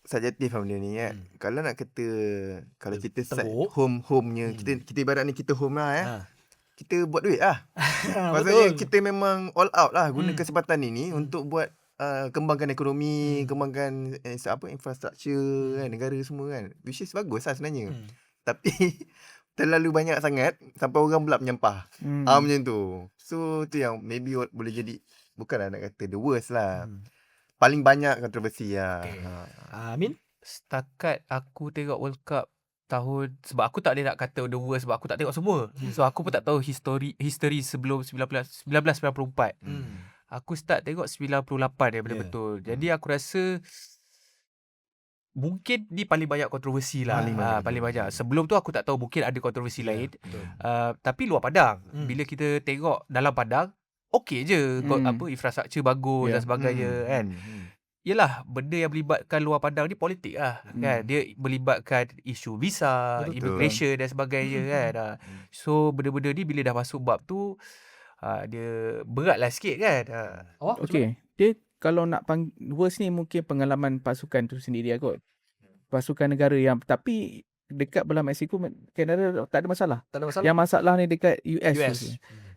subjektif lah benda ni kan. Kalau nak kata, kalau kita set home-nya, kita ibarat ni kita home lah kita buat duit lah. Maksudnya kita memang all out lah guna kesempatan ini untuk buat kembangkan ekonomi, kembangkan infrastruktur kan, negara semua kan. Which is bagus lah sebenarnya. Tapi terlalu banyak sangat sampai orang pula menyampah. Macam tu. So tu yang maybe boleh jadi, bukanlah nak kata the worst lah. Paling banyak kontroversi lah. Amin? Setakat aku tengok World Cup sebab aku tak boleh nak kata the worst sebab aku tak tengok semua. So aku pun tak tahu history sebelum 1994. Aku start tengok 98 betul. Jadi aku rasa mungkin ni paling banyak kontroversi lah. Paling banyak Paling banyak. kontroversi. Sebelum tu aku tak tahu, mungkin ada kontroversi Ya, lain. betul. Tapi luar padang. Hmm. Bila kita tengok dalam padang, okey je. Infrastruktur bagus dan sebagainya kan. Yelah, benda yang melibatkan luar padang ni politik lah kan. Dia melibatkan isu visa, Betul. immigration dan sebagainya kan. So benda-benda ni bila dah masuk bab tu, dia berat lah sikit kan. Awak macam Okay. Dia kalau nak worst ni mungkin pengalaman pasukan tu sendiri lah kot. Pasukan negara yang tapi dekat belah Mexico, Canada tak ada masalah. mana? Tak ada masalah. Yang masalah ni dekat US, US. tu.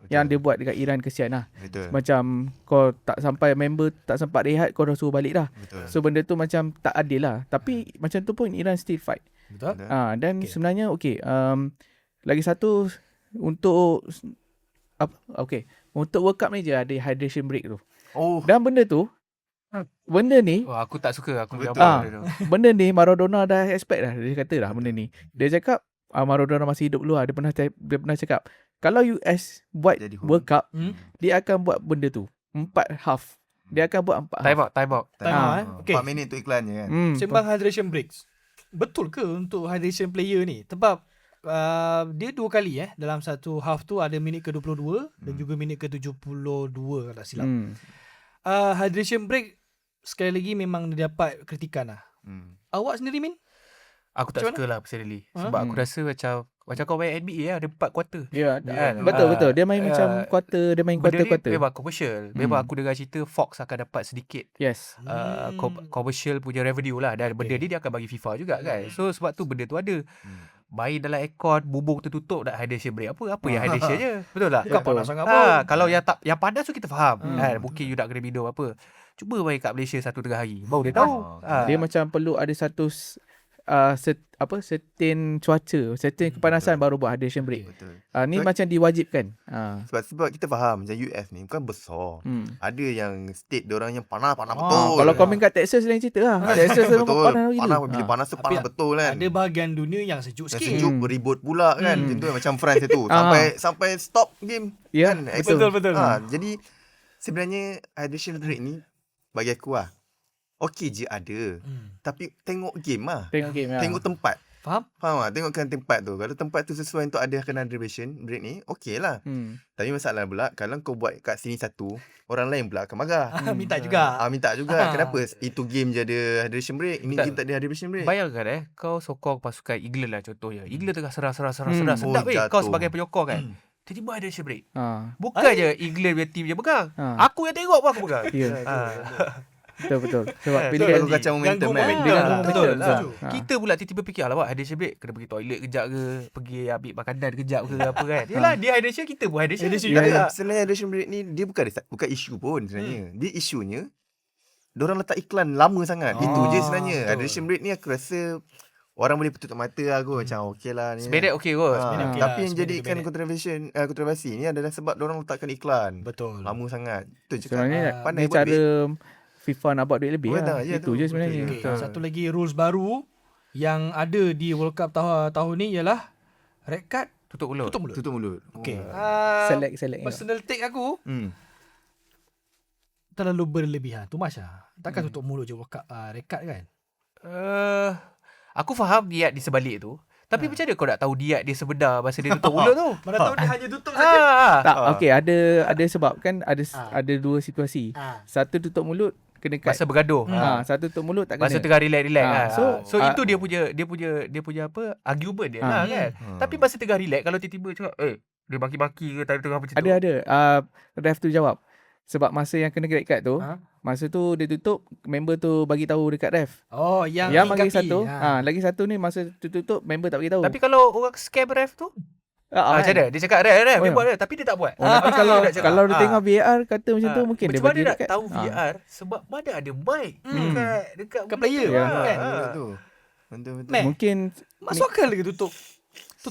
Yang dia buat dekat Iran kesian lah. Betul. Macam kau tak sampai member tak sempat rehat, kau dah suruh balik dah. Betul. So benda tu macam tak adil lah. Tapi macam tu pun Iran still fight. Betul. Dan Okay. sebenarnya lagi satu untuk untuk World Cup ni je ada hydration break tu. Oh, Dan benda tu benda ni Wah, aku tak suka. Aku Betul. nampak benda tu. benda ni Maradona dah expect dah. Dia kata dah benda ni. Dia cakap Maradona masih hidup dulu lah. Dia pernah cakap kalau US buat Jadi World Cup, Hmm. dia akan buat benda tu 4 half. Dia akan buat 4 Time half. out. Time out, Okay. 4 minit tu iklannya kan. Sembang hydration breaks. Betul ke untuk hydration player ni? Sebab dia 2 kali dalam satu half tu ada minit ke-22 dan juga minit ke-72 kalau tak silap. Hydration break sekali lagi memang dia dapat kritikan lah. Awak sendiri Min? Aku tak Macam suka lah personally. Sebab aku rasa macam kau main NBA ada 4 kuarter. Ya, Kan? betul. Dia main macam quarter, dia main Benda ni quarter-quarter. memang commercial. Memang aku dengar cerita Fox akan dapat sedikit Yes. commercial punya revenue lah. Dan benda ni dia akan bagi FIFA juga kan. So sebab tu benda tu ada. Main dalam aircon, bubung tertutup, nak hydration break. Apa yang hydration je? Betul tak? Bukan panas sangat pun. Kalau yang panas tu kita faham. Kan? Mungkin you nak kena minum apa. Cuba main kat Malaysia 1 tengah hari. Baru dia tahu. Dia macam perlu ada satu certain cuaca, certain kepanasan baru buat hydration break. Betul. Ni macam diwajibkan. Sebab kita faham macam US ni bukan besar. Ada yang state diorang yang panas betul. Kalau kau main kat Texas lain cerita lah. Texas memang betul. panas gila. Panas bila panas tu panas betul kan. Ada bahagian dunia yang sejuk Yang sikit. sejuk beribut pula kan. Contoh macam France tu sampai stop game Ya, kan. betul. Jadi sebenarnya hydration break ni bagi aku okey je ada. Tapi tengok game lah. Tengok game lah. Tengok tempat. Faham? Faham tak? Tengokkan tempat tu. Kalau tempat tu sesuai untuk ada kena hydration break ni, okey lah. Tapi masalah pula, kalau kau buat kat sini satu, orang lain pula akan marah. Minta juga. Minta juga. Kenapa? Itu game je ada hydration break. Ini game tak ada hydration break. Bayangkan kau sokong pasukan England lah contohnya. England tengah serang. Sedap Oh, kau jatuh. sebagai penyokong kan. Tiba-tiba ada hydration break. Ha. Bukan je England punya team je pegang. Aku yang tengok pun aku pegang. Ya. Betul. Sebab Bila bila kau kacau momentum ganggu kan. momentum. Dia ganggu Betul. momentum. Setuju. Kita pula tiba-tiba fikir alamak hydration break kena pergi toilet kejap ke, pergi ambil makanan kejap ke apa kan. Yalah dia hydration, kita pun hydration. Hydration Tapi juga. sebenarnya hydration break ni dia bukan isu pun sebenarnya. Dia isunya diorang letak iklan lama sangat. Itu je sebenarnya. betul. Hydration break ni aku rasa orang boleh tutup mata lah kot. Macam okey lah ni. Sebenarnya okey kot. Sebenarnya okey Tapi lah, yang sebenarnya jadikan kontroversi ni adalah sebab diorang letakkan iklan. Betul. Lama sangat. Itu je sebenarnya pandai ni buat cara FIFA nak buat duit lebih Betul, lah. ya Itu tu. je sebenarnya. Okay. Satu lagi rules baru yang ada di World Cup tahun ni ialah red card Tutup mulut. tutup mulut. Tutup mulut. Okay. Select. Personal take aku terlalu berlebihan. Too much lah. Takkan tutup mulut je World Cup red card kan? Aku faham niat di sebalik tu. Tapi macam mana kau nak tahu niat dia sebenar masa dia tutup mulut tu? Mana tahu dia hanya tutup saja. Tak, okey, ada sebab kan ada dua situasi. Satu tutup mulut kena cut. Masa bergaduh. Satu tutup mulut tak kena. Masa tengah relax. So So, itu dia punya apa argument dia lah kan. Tapi masa tengah relax kalau tiba-tiba cakap dia maki-maki ke tengah macam tu. Ada. Ref tu jawab. Sebab masa yang kena red card tu, masa tu dia tutup, member tu bagi tahu dekat ref. Oh, yang bagi ingkapi. satu, lagi satu ni masa tu tutup, member tak bagi tahu. Tapi kalau orang scam ref tu macam mana? Dia cakap ref dia buat dia tapi dia tak buat. Tapi kalau dia tengok VAR kata macam tu mungkin dia macam mana bagi dia nak dekat. tahu VAR sebab mana ada mic dekat Dekat player Ya. kan? Betul. Mac, Mungkin masuk akal lagi tutup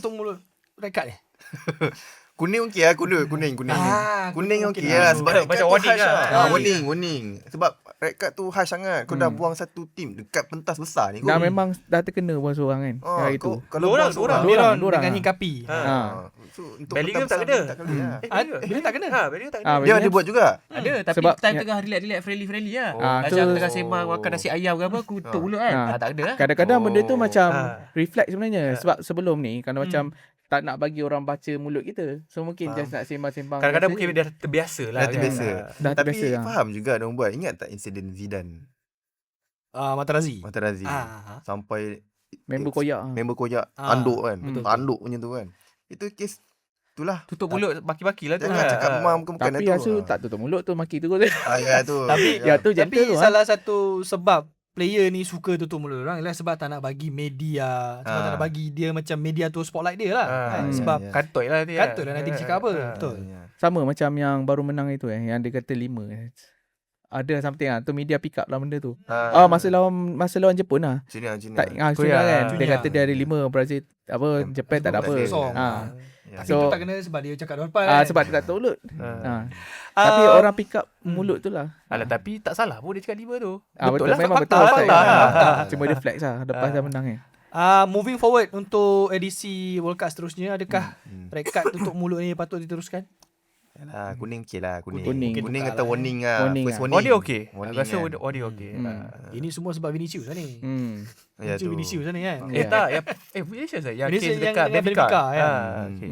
mulut red card ni. Kuning okey lah. Kuning. Kuning Ah, okey okey lah. lah. Sebab Macam warning lah. warning. Sebab red card tu harsh sangat. Kau dah buang satu tim dekat pentas besar ni. Dah memang dah terkena pun seorang kan. Hari tu. Kalau Dorang, buang seorang. Diorang Dorang, dengan ah. hingkapi. So, untuk Bellingham pentas tak besar kena. tak kena. Bila tak kena? Bellingham tak Ah, kena. Dia ada buat juga. Ada, tapi Sebab- time tengah relax friendly lah. tu- Macam tengah sembang makan nasi ayam ke apa, aku tutup mulut kan. Tak kena lah. Kadang-kadang benda tu macam Ah. reflect sebenarnya. Sebab sebelum ni kalau macam tak nak bagi orang baca mulut kita. So mungkin just nak sembang-sembang. Kadang-kadang biasa mungkin je. dah terbiasa lah. Dah terbiasa. Dah Tapi terbiasa lah. faham juga diorang buat. Ingat tak insiden Zidane Materazzi. Materazzi sampai Member koyak. member koyak Ah, tanduk kan. betul. Tanduk punya tu kan. Itu kes itulah. Tutup mulut baki-baki lah tu. Jangan cakap bukan Tapi itu. rasa tak tutup mulut tu maki terus. Ya tu. Ya tu gentle Tapi tu. salah satu sebab player ni suka tutup mulut orang ialah sebab tak nak bagi media, sebab tak nak bagi dia macam media tu spotlight dia lah. Kan? Sebab Kantoi lah nanti. kantoi lah nanti dia cakap apa. Betul. Sama macam yang baru menang itu yang dia kata 5. Ada something lah. Tu media pick up lah benda tu. Masa lawan Jepun lah. Cina. Tak Korea. Cina kan. Dia Cina. kata dia ada 5, Brazil Japan tak ada apa. Kosong. Tapi So- tu tak kena sebab dia cakap depan kan. Sebab dia tak tutup mulut. Tapi orang pick up mulut tu lah. Alah, tapi tak salah pun dia cakap 5 tu. Betul lah. memang fakta betul. lah. Fakta. Cuma dia flex lah lepas dah menang kan. Moving forward untuk edisi World Cup seterusnya, adakah red card tutup mulut ni patut diteruskan? Yalah, kuning okey lah. Kuning Kuning. Kuning Tukar kata lah, warning lah. Warning First lah. warning. Audio okey. Warning Aku rasa kan. audio okey. Ini semua sebab Vinicius lah ni. Ya tu. Vinicius lah ni kan. Tak, Vinicius lah. Yang Vinicius case yang dekat dengan Benfica. Benfica, kan? Okay.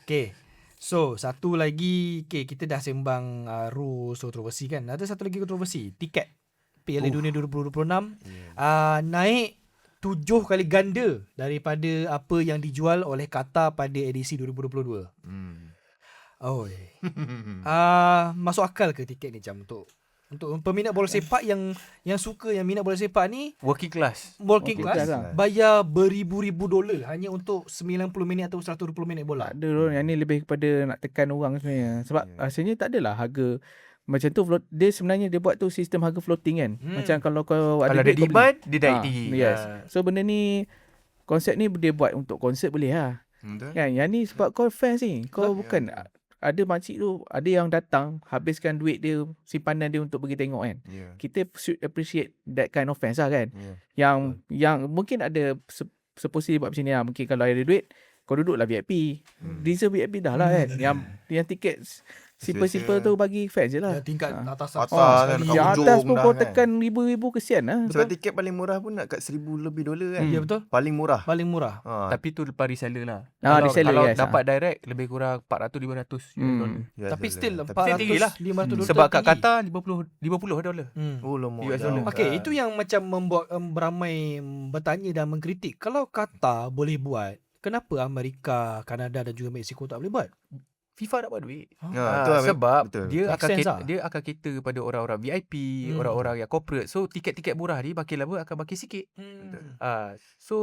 Okay. So, satu lagi, kita dah sembang rules kontroversi kan. Ada satu lagi kontroversi, tiket Piala Dunia 2026 naik 7 kali ganda daripada apa yang dijual oleh Qatar pada edisi 2022. Masuk akal ke tiket ni macam untuk peminat bola sepak yang suka, yang minat bola sepak ni, Working class. working Working class, class lah. bayar beribu-ribu dolar hanya untuk 90 minit atau 120 minit bola. Tak ada orang yang ni lebih kepada nak tekan orang sebenarnya. Sebab rasanya tak adalah harga macam tu. Dia sebenarnya dia buat tu sistem harga floating kan. Macam kalau kau Kalau ada duit, kau beli. demand, dia naik tinggi. Yes. So benda ni, konsep ni dia buat untuk konsert boleh lah. Betul. Kan? Yang ni sebab kau fans ni. Kau bukan ada makcik tu, ada yang datang habiskan duit dia, simpanan dia untuk pergi tengok kan. Ya. Kita should appreciate that kind of fans lah kan. Ya. Yang mungkin ada seposi buat macam ni lah. Mungkin kalau ada duit, kau duduklah VIP. Reserve VIP dah lah kan. Yang tiket simple-simple tu bagi fans je lah. Tingkat atas Atas kan, sekali. kat Yang hujung atas pun dah kau kan. tekan ribu-ribu, kesian lah. Sebab tiket paling murah pun nak kat $1,000 lebih kan. Ya betul. Paling murah. Paling murah. Tapi tu lepas reseller lah. Reseller, kalau yes, dapat direct, lebih kurang 400-500 $. Ya, Tapi still Tapi 400 tinggi lah. 500 dolar. Sebab kat tinggi. Qatar $50. Oh lama. US dollar. Okey, itu yang macam membuat beramai bertanya dan mengkritik. Kalau Qatar boleh buat, kenapa Amerika, Kanada dan juga Mexico tak boleh buat? FIFA nak buat duit. Ha, tu lah, Sebab betul. dia Make akan sense lah. dia akan cater kepada orang-orang VIP, orang-orang yang corporate. So tiket-tiket murah ni makin lama akan makin sikit. So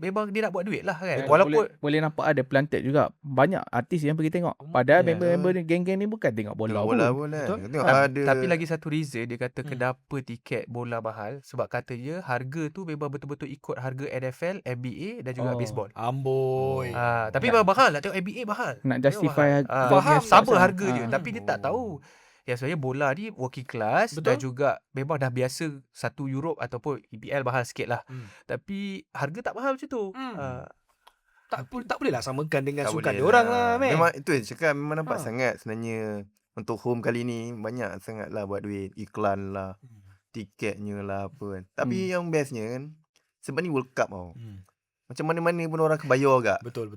memang dia nak buat duit lah kan. Walaupun boleh nampak ada planted juga. Banyak artis yang pergi tengok. Padahal member-member ni, geng-geng ni bukan tengok bola bola pun. pun kan. Betul. Tengok ada. tapi lagi satu reason dia kata kenapa tiket bola mahal, sebab katanya harga tu memang betul-betul ikut harga NFL, NBA dan juga baseball. Amboi. Tapi memang mahal lah, tengok NBA mahal. Nak Memang justify mahal. Faham, sama lah. harga je, tapi dia tak tahu yang sebenarnya bola ni working class. Betul. Dan juga memang dah biasa satu Europe ataupun EPL mahal sikit lah. Tapi harga tak mahal macam tu. Tak boleh lah samakan dengan Tak sukan boleh dia orang lah, meh. Memang itu je cakap, memang nampak sangat sebenarnya untuk home kali ni banyak sangat lah buat duit, iklan lah, tiketnya lah apa kan. Tapi yang bestnya kan, sebab ni World Cup tau. Macam mana-mana pun orang akan bayar agak. Betul.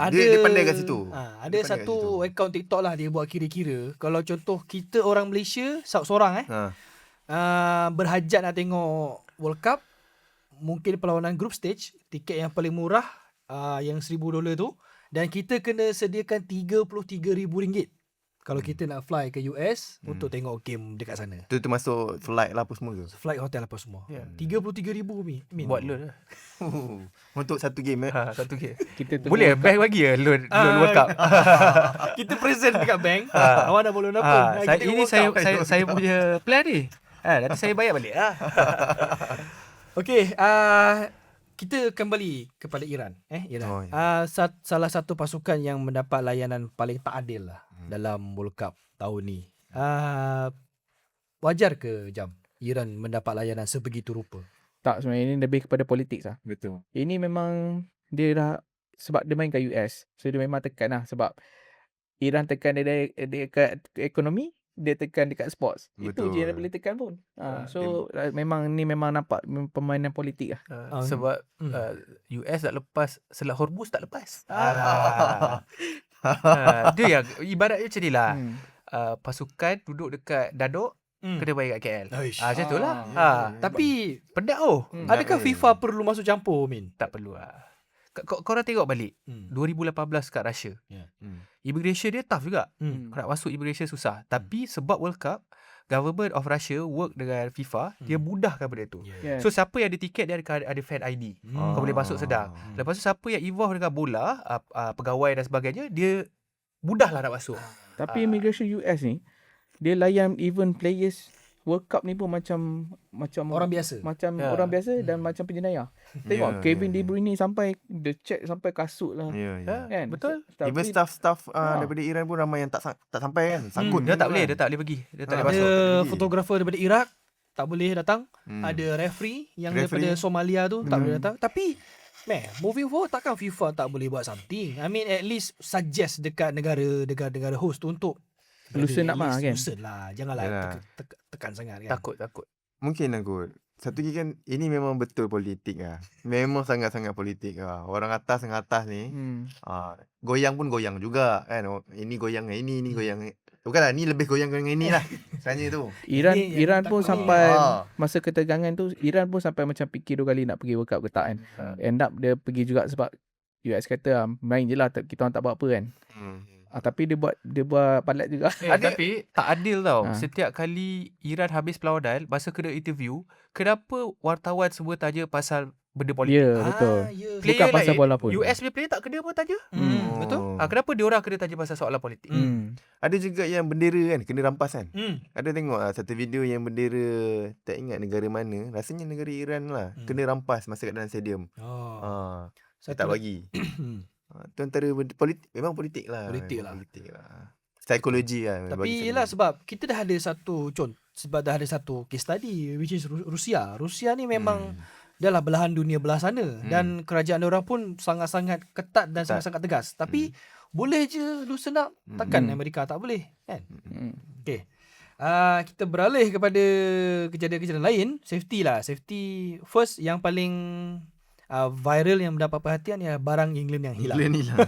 Dia pandai kat situ. Ada Dia pandai kat satu situ. akaun TikTok lah, dia buat kira-kira. Kalau contoh kita orang Malaysia seorang berhajat nak tengok World Cup, mungkin perlawanan group stage, tiket yang paling murah yang $1,000 tu, dan kita kena sediakan RM33,000 kalau kita nak fly ke US untuk tengok game dekat sana. Tu termasuk flight lah apa semua tu. Flight, hotel apa semua. Ya. RM33,000 Buat loan lah. Untuk satu game Satu game. Kita tunggu Boleh bank bagi ya loan World Cup. Kita present dekat bank. Awak nak boleh apa? Saya punya plan ni. Nanti saya bayar balik lah. Okey, kita kembali kepada Iran. Iran. Oh, ya. Salah satu pasukan yang mendapat layanan paling tak adil lah dalam World Cup tahun ni. Wajar ke Jam? Iran mendapat layanan sebegitu rupa? Tak, sebenarnya ini lebih kepada politik lah. Betul. Ini memang dia dah, sebab dia main kat US. So dia memang tekan lah. Sebab Iran tekan dia dekat ekonomi, dia tekan dekat sports. Itu je yang dia Betul. boleh tekan pun. Ah, So memang ni memang nampak permainan politik lah. Sebab Hmm. US tak lepas Selat Hormuz tak lepas. Ah. Dia yang ibaratnya macam ni lah. Hmm. Pasukan duduk dekat Dadok, kena main kat KL. Aish. Macam tu lah. Tapi Penat adakah Eh. FIFA perlu masuk campur, Min? tak perlu lah. Korang tengok balik 2018 kat Russia. Hmm. Immigration dia tough juga. Hmm. Kau nak masuk immigration susah. Tapi sebab World Cup, government of Russia work dengan FIFA, dia mudahkan benda tu. Yeah. So siapa yang ada tiket, dia ada fan ID. Kau boleh masuk sedang. Lepas tu siapa yang involve dengan bola, pegawai dan sebagainya, dia mudahlah nak masuk. Tapi immigration US ni, dia layan even players World Cup ni pun macam Orang biasa. macam Ya. orang biasa dan macam penjenayah. Tengok Kevin De Bruyne sampai dia check sampai kasut lah. Ya, ya. Kan? Betul. Even staff daripada Iran pun ramai yang tak sampai kan. Sangkut. Dia tak boleh pergi. Dia tak boleh masuk. Ada pergi. fotografer daripada Iraq tak boleh datang. Hmm. Ada referee yang Referee. daripada Somalia tu tak boleh datang. Tapi moving forward, takkan FIFA tak boleh buat something. I mean, at least suggest dekat negara host tu untuk Loosen at up lah, least kan? loosen lah. Janganlah Yalah. tekan sangat kan. Takut. Mungkin aku. Satu lagi kan, ini memang betul politik lah. Memang sangat-sangat politik lah. Orang atas dengan atas ni, goyang pun goyang juga kan. Oh, ini goyang dengan ini goyang. Bukanlah, ni lebih goyang dengan ini lah. Sebenarnya tu. Iran Ini yang Iran kita pun takut ni. sampai Ah. masa ketegangan tu, Iran pun sampai macam fikir 2 kali nak pergi World Cup ke tak kan. End up dia pergi juga sebab US kata main je lah, kita orang tak buat apa kan. Tapi dia buat palat juga. Tapi tak adil tau. Ha. Setiap kali Iran habis perlawanan, masa kena interview, kenapa wartawan semua tanya pasal benda politik? Ya, betul. Ya. Bukan pasal bola pun. US punya player tak kena pun tanya. Betul. Kenapa diorang kena tanya pasal soalan politik? Ada juga yang bendera kan, kena rampas kan. Hmm. Ada tengok satu video yang bendera, tak ingat negara mana, rasanya negara Iran lah. Kena rampas masa kat dalam stadium. Oh. Dia tak bagi. Tu antara memang politik lah. Politik Memang lah. politik lah. Psikologi lah. bagi Tapi saya. yelah, sebab kita dah ada satu case study which is Rusia. Rusia ni memang dah lah belahan dunia belah sana dan kerajaan orang pun sangat-sangat ketat dan sangat-sangat tegas. Tapi boleh je loosen up. Takkan Amerika tak boleh kan? Okay. Kita beralih kepada kejadian-kejadian lain. Safety lah. Safety first, yang paling viral yang mendapat perhatian ialah barang England yang hilang. England hilang.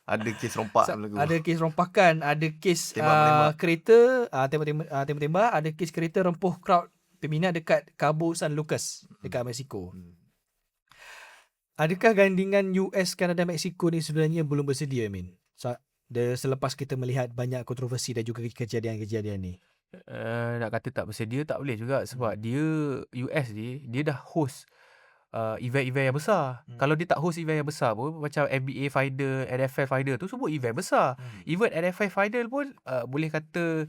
Ada kes rompak berlaku. Ada kes rompakan, ada kes Tembak-menembak. kereta tembak-tembak, ada kes kereta rempuh crowd peminat dekat Cabo San Lucas dekat Mexico. Adakah gandingan US, Kanada, Mexico ni sebenarnya belum bersedia, Min? Selepas kita melihat banyak kontroversi dan juga kejadian-kejadian ni. Nak kata tak bersedia, tak boleh juga. Sebab dia, US ni, dia dah host event-event yang besar. Kalau dia tak host event yang besar pun, macam NBA final, NFL final tu semua event besar. Even NFL final pun boleh kata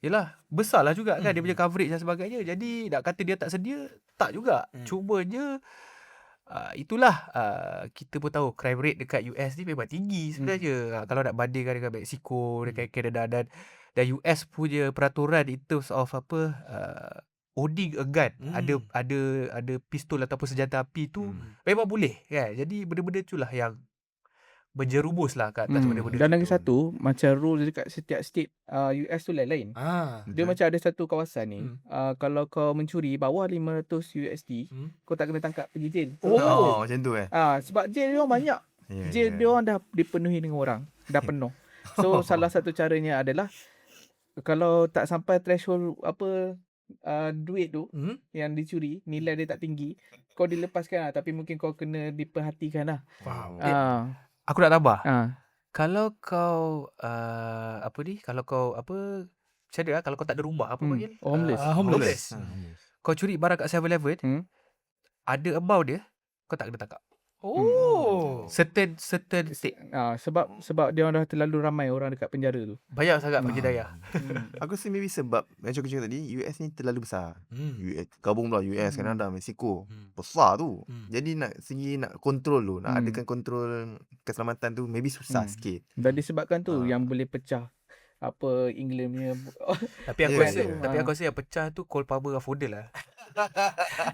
yelah, besar lah juga kan dia punya coverage dan sebagainya. Jadi nak kata dia tak sedia, tak juga. Cumanya itulah kita pun tahu crime rate dekat US ni memang tinggi sebenarnya. Kalau nak bandingkan dengan Mexico, dengan Canada dan US punya peraturan in terms of owning a gun, ada pistol ataupun senjata api tu memang boleh kan. Jadi benda-benda itulah yang berjerumus lah kat atas benda-benda Dan lagi tu. satu, macam rules dekat setiap state US tu lain-lain. Dia macam ada satu kawasan ni, kalau kau mencuri bawah 500 USD, kau tak kena tangkap pergi jail. Macam tu Sebab jail dia orang banyak. Jail dia orang dah dipenuhi dengan orang, dah penuh. So salah satu caranya adalah kalau tak sampai threshold duit tu yang dicuri, nilai dia tak tinggi, kau dilepaskan lah, tapi mungkin kau kena diperhatikan lah. Aku nak tambah. Ah, Kalau kau kalau kau macam mana kalau kau tak ada rumah panggil? homeless. Homeless. Kau curi barang kat 7-Eleven, ada amount dia, kau tak kena tangkap. Certain state. Sebab dia orang dah terlalu ramai orang dekat penjara tu. Banyak sangat penjenayah. Aku rasa maybe sebab macam aku cakap tadi, US ni terlalu besar. US, gabung pula US, Kanada, Mexico. Besar tu. Jadi nak kontrol tu, nak adakan kontrol keselamatan tu maybe susah sikit. Dan disebabkan tu yang boleh pecah apa England punya Tapi aku Ya, rasa ya. tapi aku rasa yang pecah tu Cole Palmer dengan Foden lah.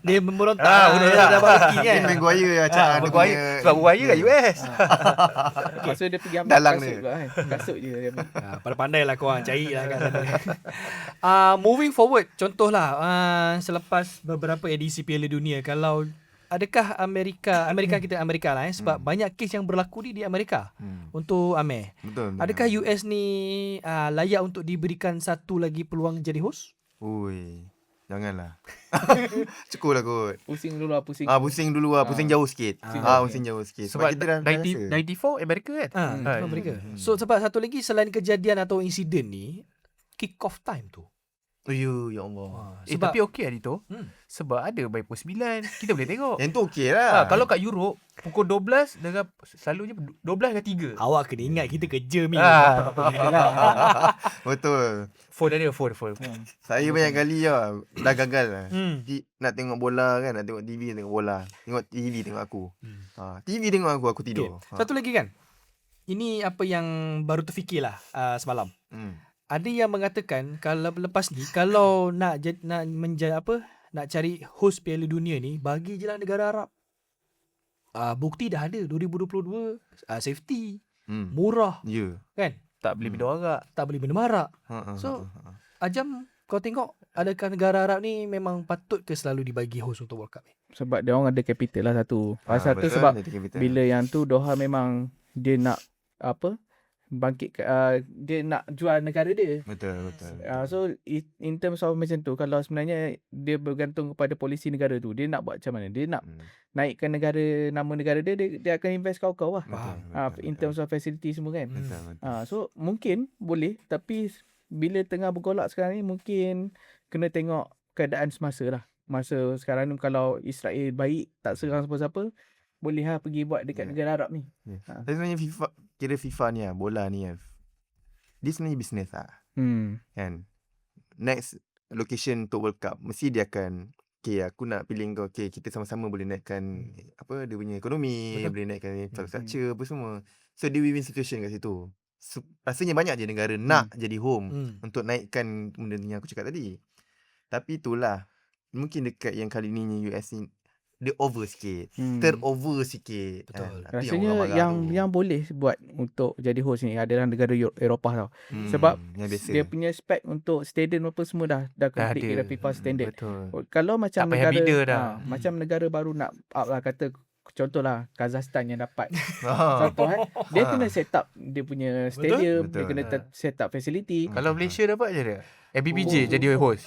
Dia merontak. betul Dia lah. dapat hoki Dia kan. Maguire acak dia Maguire punya. sebab Maguire kat US. Lepas tu dia pergi ambil Dalang kasut dia. pula kan. Kasut je dia ambil. Pandai lah korang cari lah kat sana. Moving forward, contohlah selepas beberapa edisi Piala Dunia, kalau adakah Amerika lah sebab banyak kes yang berlaku di Amerika untuk Amir. Betul. Adakah US ni layak untuk diberikan satu lagi peluang jadi host? Ui, janganlah. Cukup lah kot. Pusing dulu lah, pusing. Pusing dulu lah. Pusing jauh sikit. Pusing jauh sikit. Sebab kita dah rasa. 94 Amerika kan. Itu Amerika. So sebab satu lagi selain kejadian atau insiden ni, kick off time tu. Ya Allah. Sebab Tapi okey lah Dito. Sebab ada main pukul 9, kita boleh tengok. Yang tu okey lah. Kalau kat Europe pukul 12 dengan selalunya 12 dengan 3. awak kena ingat kita kerja ni. Betul. Phone ada phone. Saya banyak kali lah dah gagal lah. Nak tengok bola kan, nak tengok TV tengok bola. Tengok TV tengok aku. TV tengok aku tidur. Satu lagi kan. Ini apa yang baru terfikirlah semalam. Ada yang mengatakan kalau lepas ni kalau nak cari host Piala Dunia ni, bagi je lah negara Arab. Bukti dah ada 2022 safety, murah Ya. kan, Tak beli minum arak. tak boleh minum arak. So Ajam, kau tengok adakah negara Arab ni memang patut ke selalu dibagi host untuk World Cup ni? Sebab dia orang ada capital lah satu. Satu sebab bila yang tu Doha memang dia nak bangkit dia nak jual negara dia. Betul. So in terms of macam tu, kalau sebenarnya dia bergantung kepada polisi negara tu, dia nak buat macam mana? Dia nak naikkan nama negara dia akan invest kau lah. In terms of facility semua kan. So mungkin boleh, tapi bila tengah bergolak sekarang ni mungkin kena tengok keadaan semasa lah. Masa sekarang ni kalau Israel baik, tak serang siapa-siapa, boleh lah pergi buat dekat negara Arab ni. Tapi sebenarnya FIFA ni lah, bola ni kan, dia sebenarnya bisnes lah. Kan. Next location untuk World Cup, mesti dia akan, aku nak pilih kau, kita sama-sama boleh naikkan dia punya ekonomi, boleh naikkan infrastructure apa semua. So dia win-win situation kat situ. So, rasanya banyak je negara nak jadi home untuk naikkan benda yang aku cakap tadi. Tapi itulah, mungkin dekat yang kali ni US ni dia over sikit, terover sikit. Betul. Rasanya yang boleh buat untuk jadi host ni adalah negara Eropah tau. Sebab dia punya spek untuk stadium apa semua dah complete kira FIFA standard. Betul. Kalau macam Tak payah bida dah. macam negara baru nak up lah, kata contohlah Kazakhstan yang dapat contoh dia kena set up dia punya stadium, dia kena set up facility. Kalau Malaysia dapat je dia. MBBJ jadi host.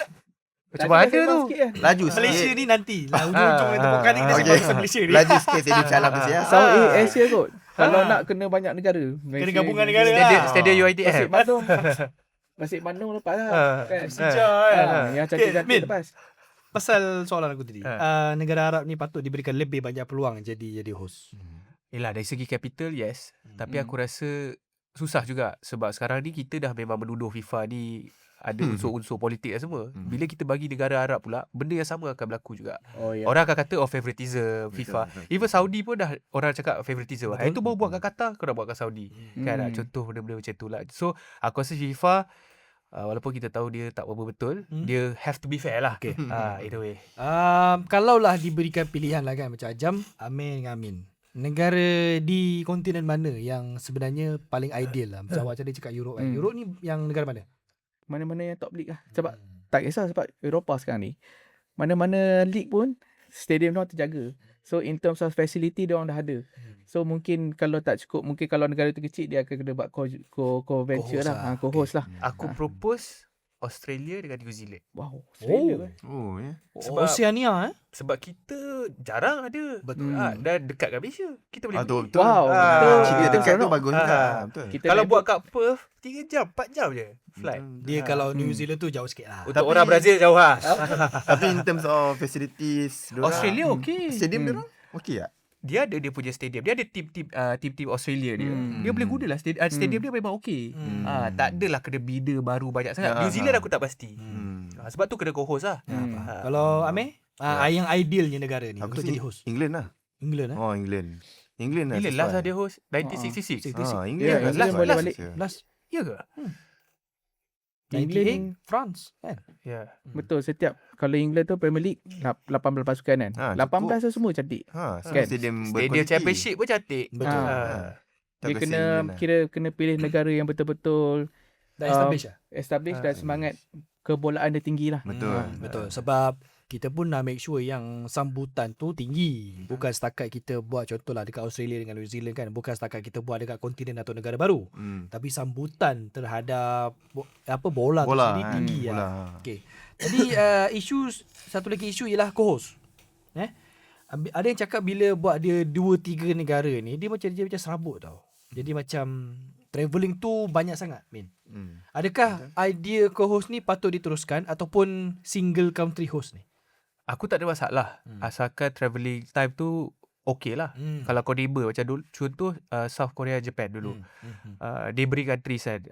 Macam mana tu? Laju Malaysia sikit. ni nanti lah ujung-ujung tepuk kali kita Okay. pasal Malaysia ni. Laju sikit stadium Shah Alam tu siap. South Asia kot. Kalau nak kena banyak negara. Kena gabungan negara Stadium lah. UiTM. Nasib Bandung lepas lah. Kan? Yang cantik-cantik lepas. Pasal soalan aku tadi. Negara Arab ni patut diberikan lebih banyak peluang jadi host. Yelah, dari segi capital, yes. Tapi aku rasa susah juga. Sebab sekarang ni kita dah memang menuduh FIFA ni ada unsur-unsur politik dan semua. Bila kita bagi negara Arab pula, benda yang sama akan berlaku juga. Orang akan kata favoritism FIFA. Even Saudi pun dah orang cakap favoritism. Itu baru buat kat Qatar, kau dah buat kat Saudi. Kan? Contoh benda-benda macam tu lah. So aku rasa FIFA, walaupun kita tahu dia tak berapa betul, dia have to be fair lah. Either way. Kalaulah diberikan pilihan lah kan, macam Ajam, Amin dengan Amin, negara di kontinen mana yang sebenarnya paling ideal lah? Macam awak tadi cakap Europe kan. Europe ni yang negara mana? Mana-mana yang top league lah. Sebab tak kisah, sebab Eropah sekarang ni mana-mana league pun stadium diorang terjaga. So in terms of facility diorang dah ada. So mungkin kalau tak cukup, mungkin kalau negara tu kecil, dia akan kena buat co-venture lah, co-host lah. Aku propose Australia dengan New Zealand. Wow, Australia kan. Sebab Oceania sebab kita jarang ada. Betul. Dan dekat kat Malaysia. Kita boleh pergi. Betul. Wow, Cerita dekat tu seronok. bagus juga. Betul. Kita Kalau naik buat kat Perth 3 jam, 4 jam je flight. Dia kalau New Zealand tu jauh sikit lah. Untuk orang Brazil jauh lah. Tapi in terms of facilities, Australia okey. stadium dia orang okey tak? Dia ada dia punya stadium. Dia ada tim Australia dia. Dia boleh guna lah stadium dia memang okey. Tak adalah kena bida baru banyak sangat. New Zealand aku tak pasti. Sebab tu kena co-host lah. Kalau Amir, yang idealnya negara ni Aku untuk rasa jadi host. England lah. England lah. Oh, England. England lah. Bila last dia host 1966. England Ya, lah. England boleh last balik. je. Last Ya ke? England 98 France kan. Ya. betul, setiap kalau England tu Premier League 18 pasukan kan. Ha, 18 tu semua cantik. Semua Kan? stadium Stadium berkualiti. Championship pun cantik. Betul. Tak Dia kesian kena England lah. kena pilih negara yang betul-betul Dah establish lah. establish dan semangat kebolaan dia tinggi lah. Betul. Betul. Sebab kita pun nak make sure yang sambutan tu tinggi. Bukan setakat kita buat contohlah dekat Australia dengan New Zealand kan. Bukan setakat kita buat dekat kontinen atau negara baru. Tapi sambutan terhadap bola tu sendiri kan, tinggi bola. lah. Okay. Jadi satu lagi isu ialah co-host. Ada yang cakap bila buat dia 2-3 negara ni, dia macam serabut tau. Jadi macam travelling tu banyak sangat, Min. Adakah idea co-host ni patut diteruskan ataupun single country host ni? Aku tak ada masalah. Asalkan travelling time tu okey lah. Kalau kau neighbor macam dulu, contoh South Korea, Japan dulu. Neighboring countries kan.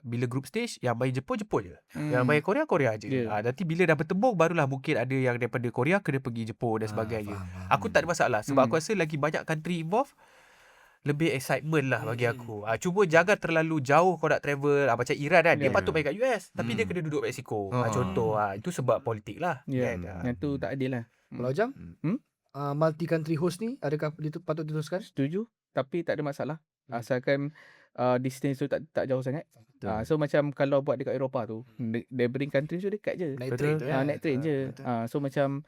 Bila group stage, yang main Jepun je. Yang main Korea je. Yeah. Nanti bila dah bertembung, barulah mungkin ada yang daripada Korea kena pergi Jepun dan sebagainya. Aku tak ada masalah. Sebab aku rasa lagi banyak country involved, lebih excitement lah bagi aku. Cuma jangan terlalu jauh kau nak travel. Macam Iran kan, dia patut main kat US. Tapi dia kena duduk Mexico. Contoh. Itu sebab politik lah. Ya, Kan? yang tu tak adil lah. Kalau Jam, multi country host ni adakah patut diteruskan? Setuju, tapi tak ada masalah. Asalkan distance tu tak jauh sangat. So macam kalau buat dekat Eropah tu, neighboring country tu dekat je. Naik train tu Naik train je. So macam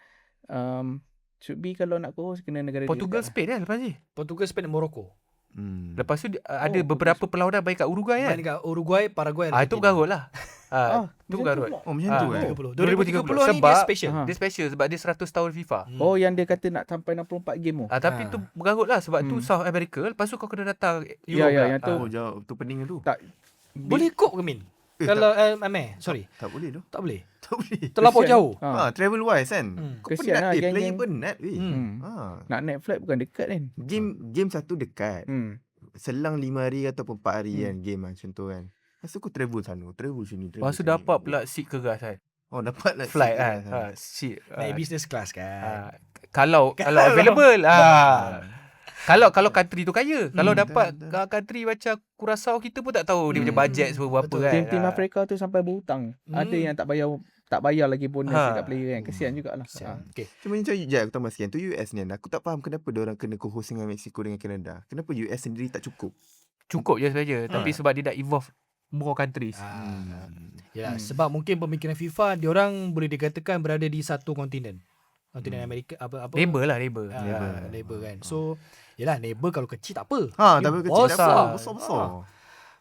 should be kalau nak co-host kena negara Portugal, dia dekat Spain kan lepas ni. Portugal, Spain dan Morocco. Lepas tu ada beberapa perlawanan baik kat Uruguay kan. Main dekat Uruguay, Paraguay, Itu bergarut lah. Itu macam bergarut. tu pula. Oh macam tu eh. 2030 ni dia Sebab special. dia special sebab dia 100 tahun FIFA. Oh, yang dia kata nak sampai 64 game tu. Tapi tu bergarut lah sebab tu South America. Lepas tu kau kena datang Ya, Europe lah. yang tu. Oh jauh tu pening tu. Tak Boleh kop ke Min? Kalau sorry, Tak boleh tu. tak boleh. Tak boleh. Terlampau Kesian. jauh. Travel wise kan. Kau Kesian penat lah player geng-geng. penat weh. nak naik flight bukan dekat kan. Game satu dekat. Selang 5 hari ataupun 4 hari kan game lah contoh kan. Lepas tu aku travel sana, travel sini, travel Lepas tu sini. dapat pula seat keras kan. Oh dapat lah Flight seat kan. sana. Seat. Naik business class kan. Kalau available. Kalau country tu kaya. Kalau dapat country macam Curaçao, kita pun tak tahu dia punya budget semua berapa Betul. kan. Tim-tim Afrika tu sampai berhutang. Ada yang tak bayar lagi bonus dekat player kan. Kesian jugalah. Okay. Cuma macam aku tambah sikit tu US ni kan. Aku tak faham kenapa diorang kena co-host dengan Mexico dengan Canada. Kenapa US sendiri tak cukup? Cukup je sebenarnya. Tapi sebab dia nak involve more countries. Yalah, sebab mungkin pemikiran FIFA diorang boleh dikatakan berada di satu kontinen. Kontinen Amerika apa Neighbour lah. neighbor kan. So, yalah neighbor kalau kecil tak apa. Tapi kecil besar. besar.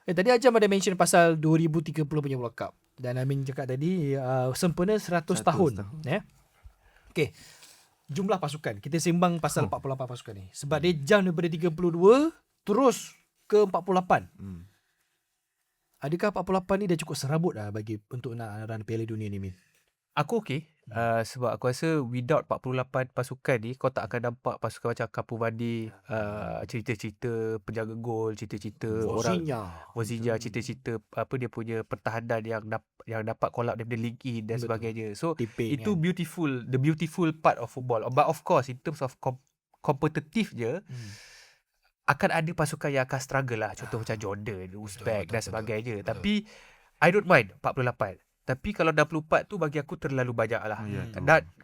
Tadi Ajam ada mention pasal 2030 punya World Cup. Dan Amin cakap tadi sempena 100 tahun. Okay. Jumlah pasukan. Kita sembang pasal 48 pasukan ni. Sebab dia jump daripada 32 terus ke 48. Adakah 48 ni dah cukup serabut dah bagi untuk nak run Piala Dunia ni, Min? Aku okey. Sebab aku rasa without 48 pasukan ni, kau tak akan nampak pasukan macam Kapu Verde, cerita-cerita penjaga gol, cerita-cerita orang Wozinha, cerita-cerita apa dia punya pertahanan yang dapat call out daripada link in dan sebagainya. So Tipik, itu kan? the beautiful part of football. But of course in terms of competitive je, akan ada pasukan yang akan struggle lah. Contoh macam Jordan, Uzbek dan sebagainya. Tapi I don't mind 48. Tapi kalau 64 tu bagi aku terlalu banyak lah.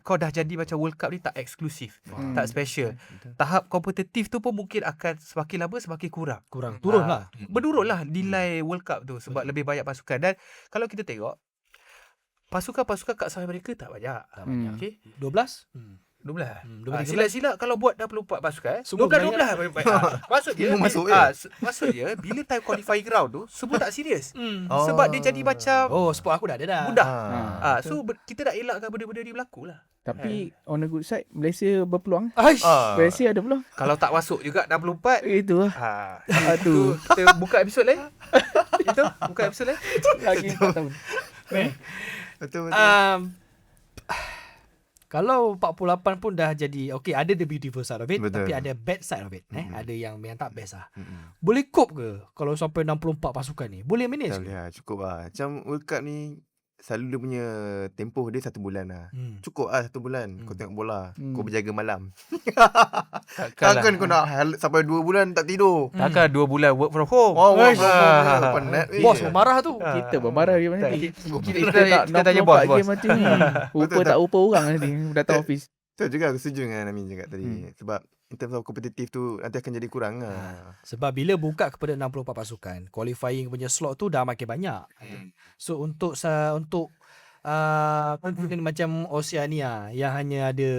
Kau dah jadi macam World Cup ni tak eksklusif, tak special. Tahap kompetitif tu pun mungkin akan semakin lama semakin kurang. Turun lah. Menurun lah nilai World Cup tu sebab lebih banyak pasukan. Dan kalau kita tengok, pasukan kat South America tak banyak. Okay? 12? 12. 12, Silap-silap kalau buat 24 pasukan, Semua 12 maksudnya masuk maksudnya bila time qualifying round tu semua tak serius. Sebab dia jadi macam sport aku dah ada dah. mudah. So kita nak elakkan benda-benda ni berlaku lah. Tapi on the good side, Malaysia berpeluang. Aish. Malaysia ada peluang. Kalau tak masuk juga 64, Itu lah. Aduh, kita buka episod lain. Itu buka episod lain. Lagi 4 tahun. Betul. Kalau 48 pun dah jadi, okay, ada the beautiful side of it, Betul. tapi ada bad side of it. Ada yang tak best lah. Boleh cope ke kalau sampai 64 pasukan ni? Boleh manage Tak ke? boleh lah, cukup lah. Macam World Cup ni selalu dia punya tempoh dia 1 bulan lah. Cukup lah 1 bulan kau tengok bola. Kau berjaga malam. Takkan kau nak sampai 2 bulan tak tidur. Takkan 2 bulan work from home. Oh, Wesh. penat. Bos marah tu. Kita bermarah dia nanti. Kita tanya bos. Game nanti ni. Rupa tak rupa orang nanti datang office. Tu juga aku setuju dengan Amin cakap tadi. Sebab in terms of kompetitif tu nanti akan jadi kurang lah. Sebab bila buka kepada 64 pasukan, qualifying punya slot tu dah makin banyak. So untuk continent macam Oceania yang hanya ada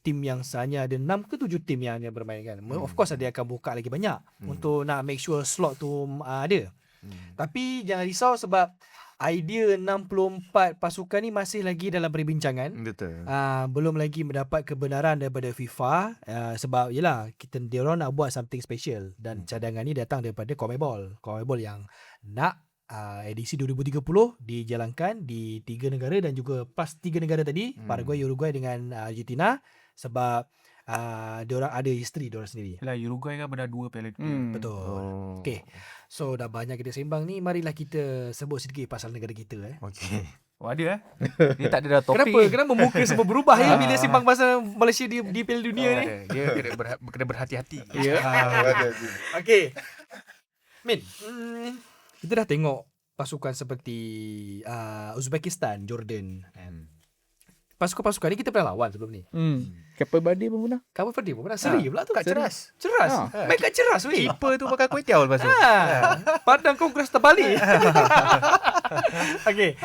tim yang hanya ada 6 ke 7 tim yang hanya bermain kan. Of course dia akan buka lagi banyak untuk nak make sure slot tu ada. Tapi jangan risau sebab idea 64 pasukan ni masih lagi dalam perbincangan. Betul. Belum lagi mendapat kebenaran daripada FIFA sebab yelah diorang nak buat something special dan cadangan ni datang daripada CONMEBOL yang nak edisi 2030 dijalankan di 3 negara dan juga plus 3 negara tadi, Paraguay, Uruguay dengan Argentina sebab diorang ada history diorang sendiri. Yalah, Uruguay kan pernah 2 Piala Dunia. Betul. Okay. So dah banyak kita sembang ni, marilah kita sebut sedikit pasal negara kita Okey. Oh ada Ni tak ada dah topik. Kenapa muka semua berubah bila sembang pasal Malaysia di Piala Dunia ni? Dia kena berhati-hati. Ya. Okay. Min, kita dah tengok pasukan seperti Uzbekistan, Jordan. Pasukan-pasukan ni kita pernah lawan sebelum ni. Kapal Badi pun pernah. Kamu Fadi pun pernah seri pula tu. Kat ceras. Ceras. Main kat ceras weh. Keeper tu makan kuih tiaw lepas tu. Padang Kongres terbalik. Okay.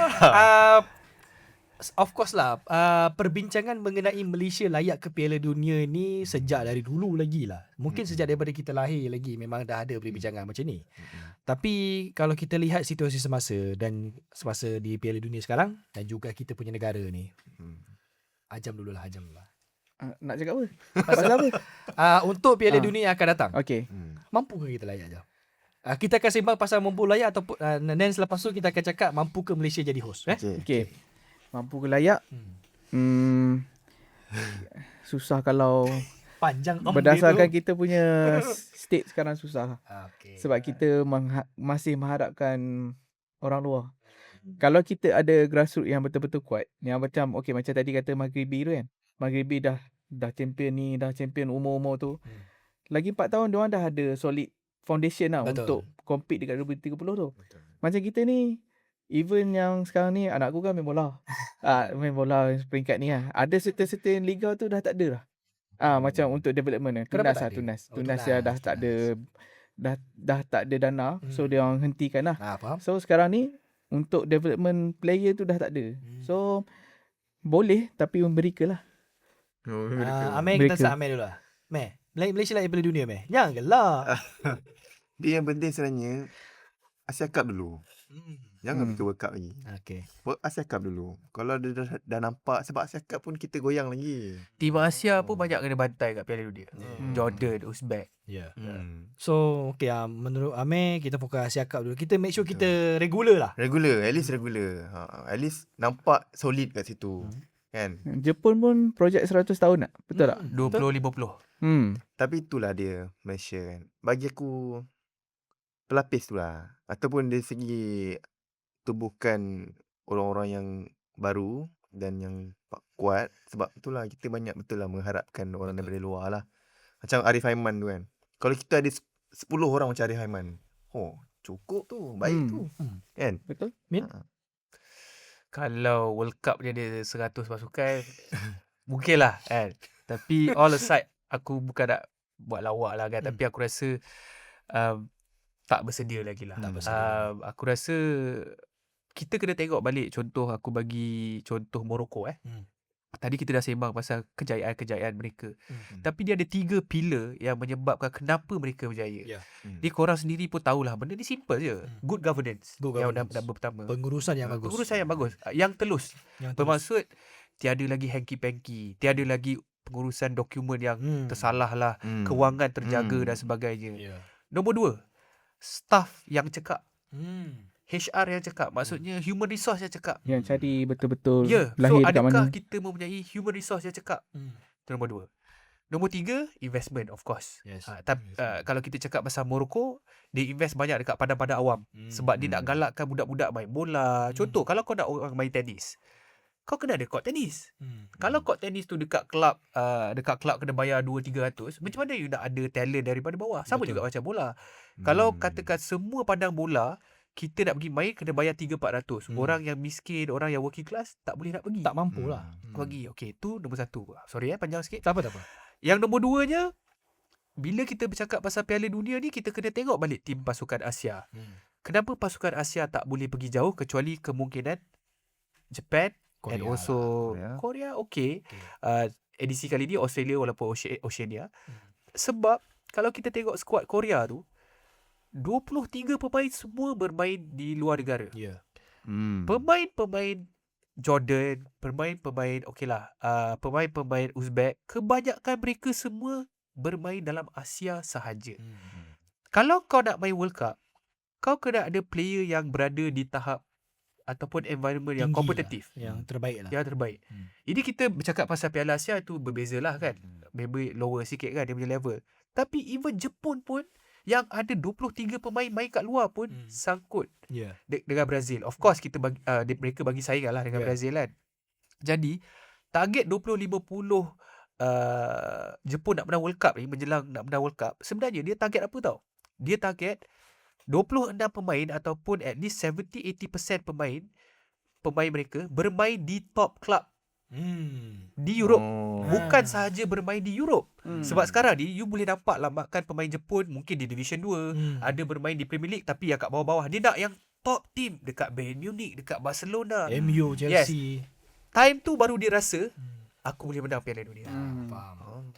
Of course lah, perbincangan mengenai Malaysia layak ke Piala Dunia ni sejak dari dulu lagi lah. Mungkin sejak daripada kita lahir lagi memang dah ada perbincangan macam ni. Tapi kalau kita lihat situasi semasa di Piala Dunia sekarang dan juga kita punya negara ni, Ajam dulu lah. Nak cakap apa? Pasal apa? Untuk Piala Dunia yang akan datang, Okay. mampu ke kita layak Ajam? Kita akan sembang pasal mampu layak ataupun dan selepas tu kita akan cakap mampu ke Malaysia jadi host. Okay. Mampu ke layak? Susah kalau Panjang berdasarkan kita punya state sekarang susah. Okay. Sebab kita masih mengharapkan orang luar. Kalau kita ada grassroots yang betul-betul kuat, yang macam macam tadi kata Maghribi tu kan. Maghribi dah champion ni, dah champion umur-umur tu. Lagi 4 tahun diorang dah ada solid foundation lah untuk compete dekat 2030 tu. Macam kita ni, even yang sekarang ni anak aku kan main bola. Main bola peringkat ni lah. Ada certain liga tu dah tak ada lah. Macam untuk development Tunas yang dah tak ada dah tak ada dana. So dia orang hentikan lah. Faham? So sekarang ni untuk development player tu dah tak ada. So boleh tapi memberi lah. Amir kita start Amir dulu lah. Malaysia layak Piala Dunia Jangan gelak. Dia yang penting sebenarnya Asia Cup dulu. Jangan fikir World Cup lagi. Okay. Asia Cup dulu. Kalau dia dah nampak, sebab Asia Cup pun kita goyang lagi. Tim Asia pun banyak kena bantai kat Piala Dunia. Jordan, Uzbek. Yeah. So okay, menurut Amir kita fokus Asia Cup dulu. Kita make sure kita regular lah. At least regular. At least nampak solid kat situ. Kan? Jepun pun projek 100 tahun tak? Betul tak? 20-50. Tapi itulah dia Malaysia kan. Bagi aku pelapis tu lah. Ataupun dari segi tubuhkan orang-orang yang baru dan yang kuat. Sebab itulah kita banyak betul lah mengharapkan orang daripada luar lah. Macam Arif Haiman tu kan. Kalau kita ada 10 orang macam Arif Haiman, cukup tu, baik tu. Kan? Betul? Min? Kalau World Cup dia ada 100 pasukan, mungkin lah kan. Tapi all aside, aku bukan nak buat lawak lah kan. Tapi aku rasa tak bersedia lagi lah. Aku rasa kita kena tengok balik contoh, aku bagi contoh Morocco Tadi kita dah sembang pasal kejayaan-kejayaan mereka. Tapi dia ada 3 pilar yang menyebabkan kenapa mereka berjaya. Dia korang sendiri pun tahulah benda ni simple je. Good governance. Yang number pertama. Pengurusan yang bagus. Pengurusan yang bagus. Yang telus. Bermaksud tiada lagi hanky-panky. Tiada lagi pengurusan dokumen yang tersalah lah. Kewangan terjaga dan sebagainya. Nombor 2. Staff yang cekap. HR yang cakap. Maksudnya human resource yang cakap. Yang cari betul-betul So lahir dekat adakah mana. kita mempunyai human resource yang cakap? Itu nombor 2. Nombor 3, investment of course. Yes. Kalau kita cakap pasal Morocco, dia invest banyak dekat padang-padang awam. Sebab dia nak galakkan budak-budak main bola. Contoh, kalau kau nak orang main tenis, kau kena ada court tenis. Kalau court tenis tu dekat kelab kena bayar 2-300, macam mana you nak ada talent daripada bawah? Sama Betul. juga macam bola. Kalau katakan semua padang bola kita nak pergi main kena bayar 300-400. Orang yang miskin, orang yang working class tak boleh nak pergi. Tak mampu lah. Pergi. Okey, tu nombor 1. Sorry panjang sikit. Tak apa. Yang nombor 2-nya, bila kita bercakap pasal Piala Dunia ni, kita kena tengok balik tim pasukan Asia. Kenapa pasukan Asia tak boleh pergi jauh kecuali kemungkinan Japan and also Korea. Okay. Edisi kali ni Australia walaupun Oceania. Sebab kalau kita tengok skuad Korea tu, 23 pemain semua bermain di luar negara. Ya. Pemain-pemain Jordan, pemain-pemain pemain-pemain Uzbek, kebanyakan mereka semua bermain dalam Asia sahaja. Kalau kau nak main World Cup, kau kena ada player yang berada di tahap ataupun environment yang Tinggi kompetitif. Yang terbaik lah. Yang terbaik. Ini kita bercakap pasal Piala Asia tu berbezalah kan. Maybe lower sikit kan dia punya level. Tapi even Jepun pun yang ada 23 pemain main kat luar pun sangkut Ya. dengan Brazil. Of course kita mereka bagi saingan lah dengan Brazil kan. Jadi target 2050 Jepun nak menang World Cup ni, menjelang nak menang World Cup, sebenarnya dia target apa tau? Dia target 26 pemain ataupun at least 70-80% pemain mereka bermain di top club di Europe. Bukan sahaja bermain di Europe. Sebab sekarang ni you boleh nampak lambakan pemain Jepun mungkin di Division 2, ada bermain di Premier League tapi yang kat bawah-bawah. Dia nak yang top team dekat Bayern Munich, dekat Barcelona, MU, Chelsea. Time tu baru dia rasa aku boleh menang Piala Dunia. Faham.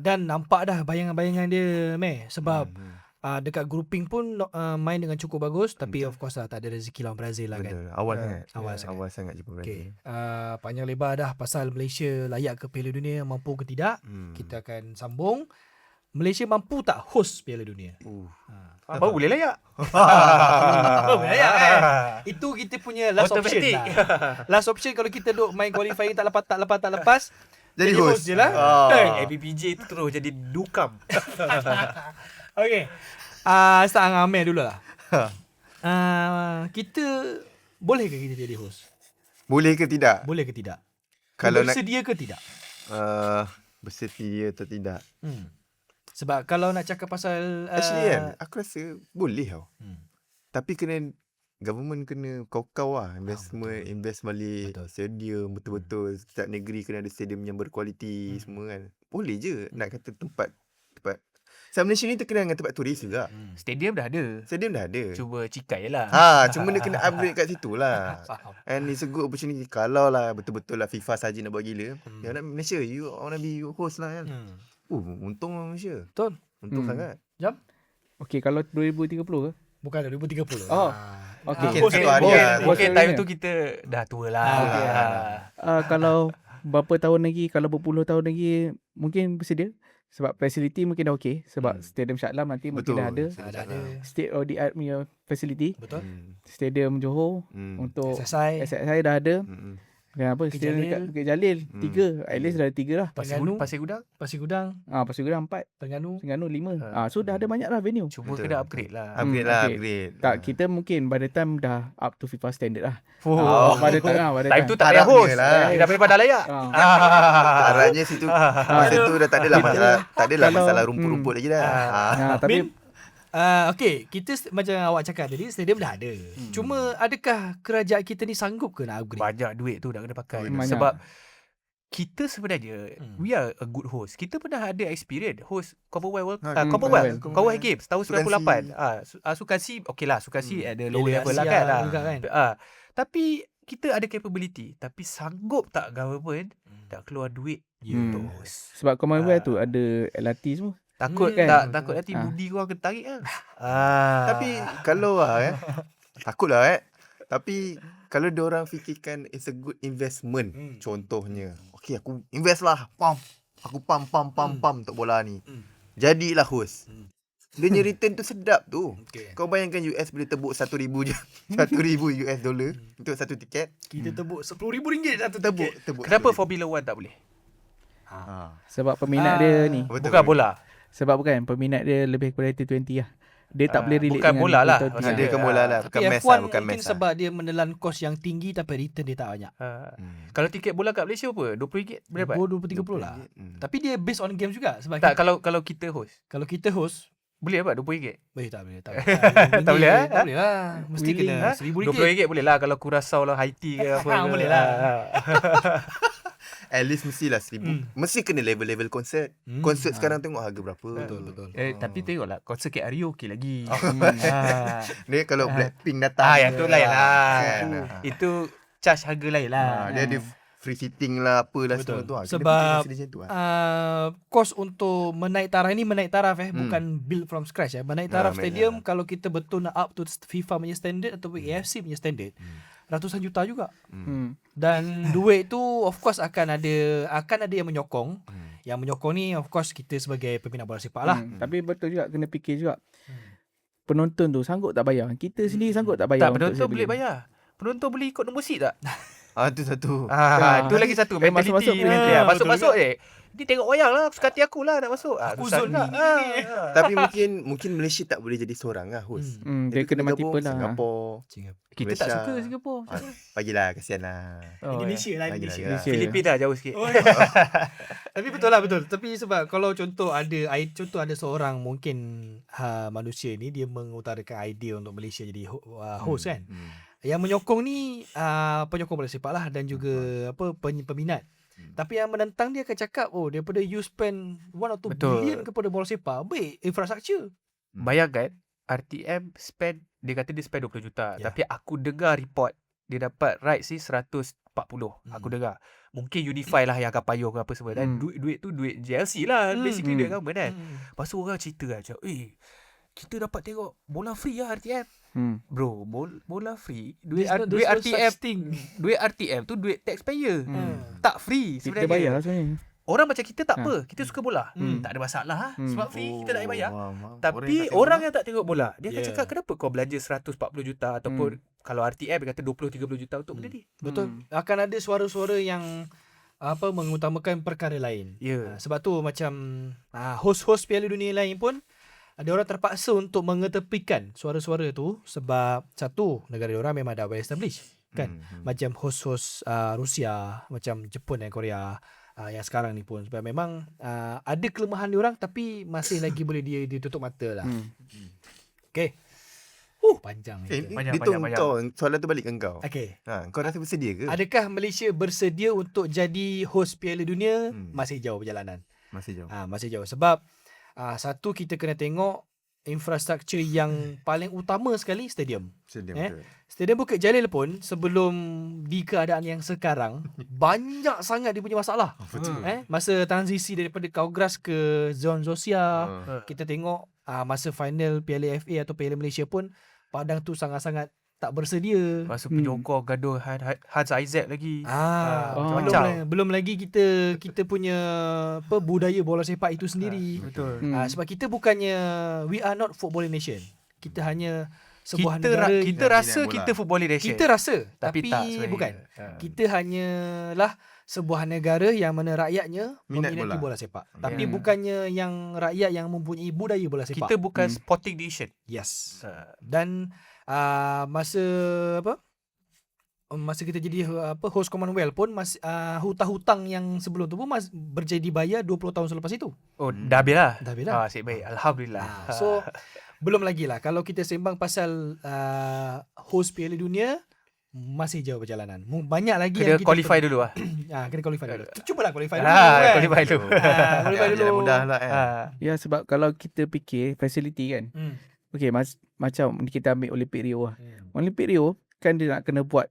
Dan nampak dah bayangan-bayangan dia, Meh. Sebab dekat grouping pun main dengan cukup bagus. Tapi of course lah tak ada rezeki lawan Brazil lah kan. Betul. Awal sangat. Awal Awal sangat Jepun Okay. Brazil. Panjang lebar dah pasal Malaysia layak ke Piala Dunia, mampu ke tidak. Kita akan sambung. Malaysia mampu tak host Piala Dunia? Baru boleh layak. Baru boleh layak kan? Itu kita punya last option Automatic. lah. Last option kalau kita duk main qualifying tak lepas. Jadi host je lah. ABPJ tu terus jadi dukam. Okay. Start dengan Amir dulu lah. Kita boleh ke kita jadi host? Boleh ke tidak? Boleh ke tidak? Kalau nak Bersedia ke tidak? bersedia atau tidak? Sebab kalau nak cakap pasal Actually kan, aku rasa boleh tau. Tapi kena government kena kau-kau lah invest balik Betul. stadium betul-betul. Setiap negeri kena ada stadium yang berkualiti semua kan. Boleh je nak kata tempat. Sebab Malaysia ni terkenal dengan tempat turis juga. Stadium dah ada. Stadium dah ada. Cuba cikai je lah. Cuma dia kena upgrade kat situ lah. And it's a good opportunity. Kalau lah betul-betul lah FIFA saja nak buat gila. Ya nak Malaysia, you wanna be host lah kan. Untung lah Malaysia. Betul. Untung sangat. Jam? Okay, kalau 2030 ke? Bukan 2030. Oh. Okay. Mungkin time tu kita dah tua lah. Kalau berapa tahun lagi, kalau berpuluh tahun lagi, mungkin bersedia. Sebab facility mungkin dah okey. Sebab Stadium Shah Alam nanti mungkin dah ada. Ada. State of the art punya facility. Betul. Stadium Johor untuk SSI. SSI dah ada. Dan apa? Bukit Stadium Jalil. dekat Bukit Jalil. 3. At least dah ada 3 lah. Terengganu. Pasir Gudang. Pasir Gudang. Pasir Gudang 4. Terengganu. Terengganu 5. So dah ada banyak lah venue. Cuma Betul. kena upgrade lah. Upgrade. Tak, kita mungkin by the time dah up to FIFA standard lah. By the time time tu tak payah Harapnya host. lah. Dia dah boleh pandang layak. Harapnya situ masa tu dah tak adalah masalah, masalah rumput-rumput lagi dah. Tapi Okay, kita macam awak cakap tadi, stadium dah ada. Cuma adakah kerajaan kita ni sanggup ke nak upgrade? Banyak duit tu nak kena pakai. Banyak. Sebab kita sebenarnya we are a good host. Kita pernah ada experience host Commonwealth Commonwealth Games tahun 98. Sukan C okey lah, sukan C at the lower level lah kan. Juga kan? Tapi kita ada capability, tapi sanggup tak government nak keluar duit untuk host? sebab Commonwealth tu ada LRT semua. Takut kan? takut nanti budi kau kena tarik kan. Tapi kalau lah takutlah tapi kalau diorang fikirkan it's a good investment, contohnya, okey aku invest lah, aku pam untuk bola ni. Jadilah host. Dia punya return tu sedap tu. Okay. Kau bayangkan US boleh tebuk 1,000 je. 1,000 US dollar untuk satu tiket. Kita tebuk RM10,000 satu tiket. Tebuk. Kenapa Formula 1 tak boleh? Sebab peminat dia ni. Betul. Bukan bola. Sebab bukan peminat dia lebih kepada T20 lah. Dia tak boleh relate bukan dengan bola lah. T20 Maksud Dia bukan bola lah. Bukan Tapi match F1 lah. Bukan mungkin match sebab dia menelan kos yang tinggi tapi return dia tak banyak. Kalau tiket bola kat Malaysia apa? RM20 boleh dapat? 20-30 lah. Tapi dia based on game juga sebab Tak, kalau kita host. kalau kita host Boleh dapat RM20? tak boleh. Tak boleh, eh? Tak boleh lah. Mesti Willing, kena RM1,000. RM20 boleh lah kalau Curaçao lah, Haiti ke apa. Boleh lah. At least mestilah 1,000. Mesti kena level-level konsert. Konsert sekarang tengok harga berapa. Betul. Tapi tengoklah konsert kat Rio okey lagi. Ni kalau Blackpink datang. Yang tu lain lah. Kan? Itu charge harga lain lah. Dia ada free seating lah apalah Betul. semua tu. Kena Sebab fikir macam tu lah. kos untuk menaik taraf ni menaik taraf bukan build from scratch menaik taraf stadium kalau kita betul nak up to FIFA punya standard ataupun AFC punya standard ratusan juta juga. Dan duit tu of course akan ada yang menyokong. Yang menyokong ni of course kita sebagai peminat bola sepak lah. Tapi betul juga, kena fikir juga. Penonton tu sanggup tak bayar? Kita sendiri sanggup tak bayar? Tak, untuk penonton boleh stadium? bayar. Penonton boleh ikut nombor seat tak? Itu satu. Tu lagi satu masuk-masuk mentality. boleh. Masuk-masuk je. Ni tengok wayang lah. Suka hati aku lah nak masuk. Aku susah zone juga. ni. Tapi mungkin Malaysia tak boleh jadi seorang lah host. Dia kena multiple lah. Singapura. Kita tak Malaysia. suka Singapura. Bagilah, kasihan lah. Indonesia lah Lagi Indonesia. lah. Malaysia. Filipina dah jauh sikit. Tapi betul lah betul. Tapi sebab kalau contoh ada seorang mungkin manusia ni dia mengutarakan idea untuk Malaysia jadi host kan. Yang menyokong ni penyokong bola sepak lah dan juga peminat. Tapi yang menentang dia akan cakap daripada you spend 1 or 2 Betul. billion kepada bola sepak, baik infrastruktur. Bayangkan RTM spend, dia kata dia spend 20 juta. Tapi aku dengar report dia dapat rights ni 140. Aku dengar. Mungkin Unify lah yang akan payung ke apa semua. Dan duit tu duit JLC lah. Basically duit government kan. Lepas tu orang cerita kan macam, kita dapat tengok bola free lah RTM. Bro, bola free. Duit RTM tu duit taxpayer. Tak free Kita sebenarnya. bayar lah sebenarnya. Orang macam kita tak apa. Kita suka bola. Tak ada masalah. Sebab free kita tak payah bayar. Tapi orang yang tak tengok bola, dia akan cakap kenapa kau belanja 140 juta ataupun kalau RTM dia kata 20-30 juta untuk benda ni. Betul. Akan ada suara-suara yang mengutamakan perkara lain. Sebab tu macam host-host Piala Dunia lain pun ada orang terpaksa untuk mengetepikan suara-suara tu sebab satu, negara diorang memang dah well established kan. Macam host-host Rusia, macam Jepun dan Korea yang sekarang ni pun sebab memang ada kelemahan diorang tapi masih lagi boleh dia tutup mata lah. Okay. Panjang. Panjang. Kau, soalan tu balik ke kau. Okay. Kau rasa bersedia ke? Adakah Malaysia bersedia untuk jadi host Piala Dunia? Masih jauh perjalanan. Masih jauh. Masih jauh sebab satu kita kena tengok infrastruktur yang paling utama sekali stadium. Stadium Bukit Jalil pun sebelum di keadaan yang sekarang banyak sangat dia punya masalah. Masa transisi daripada Kawgras ke Zon Zosia, kita tengok masa final Piala FA atau Piala Malaysia pun padang tu sangat-sangat tak bersedia. Masa penyokong gaduh Hans Isaac lagi. Macam-macam. Belum lagi kita punya budaya bola sepak itu sendiri. Betul. Sebab kita bukannya we are not footballing nation. Kita hanya sebuah negara. Kita rasa kita football nation. Kita rasa tapi tak sebenarnya. bukan. Kita hanyalah sebuah negara yang mana rakyatnya meminati bola sepak. Tapi bukannya yang rakyat yang mempunyai budaya bola sepak. Kita bukan sporting nation. Yes. Dan masa kita jadi host Commonwealth pun hutang-hutang yang sebelum tu pun berjadi bayar 20 tahun selepas itu. Dah habis lah. Dah habis dah. Asyik baik. Alhamdulillah. So belum lagi lah kalau kita sembang pasal host Piala Dunia masih jauh perjalanan. Banyak lagi kena yang kita qualify dulu lah. kena qualify dulu. Cubalah qualify dulu. Qualify dulu. Qualify dulu. Mudah lah Ya, sebab kalau kita fikir facility kan. Okay, macam kita ambil Olympic Rio lah. Olympic Rio kan dia nak kena buat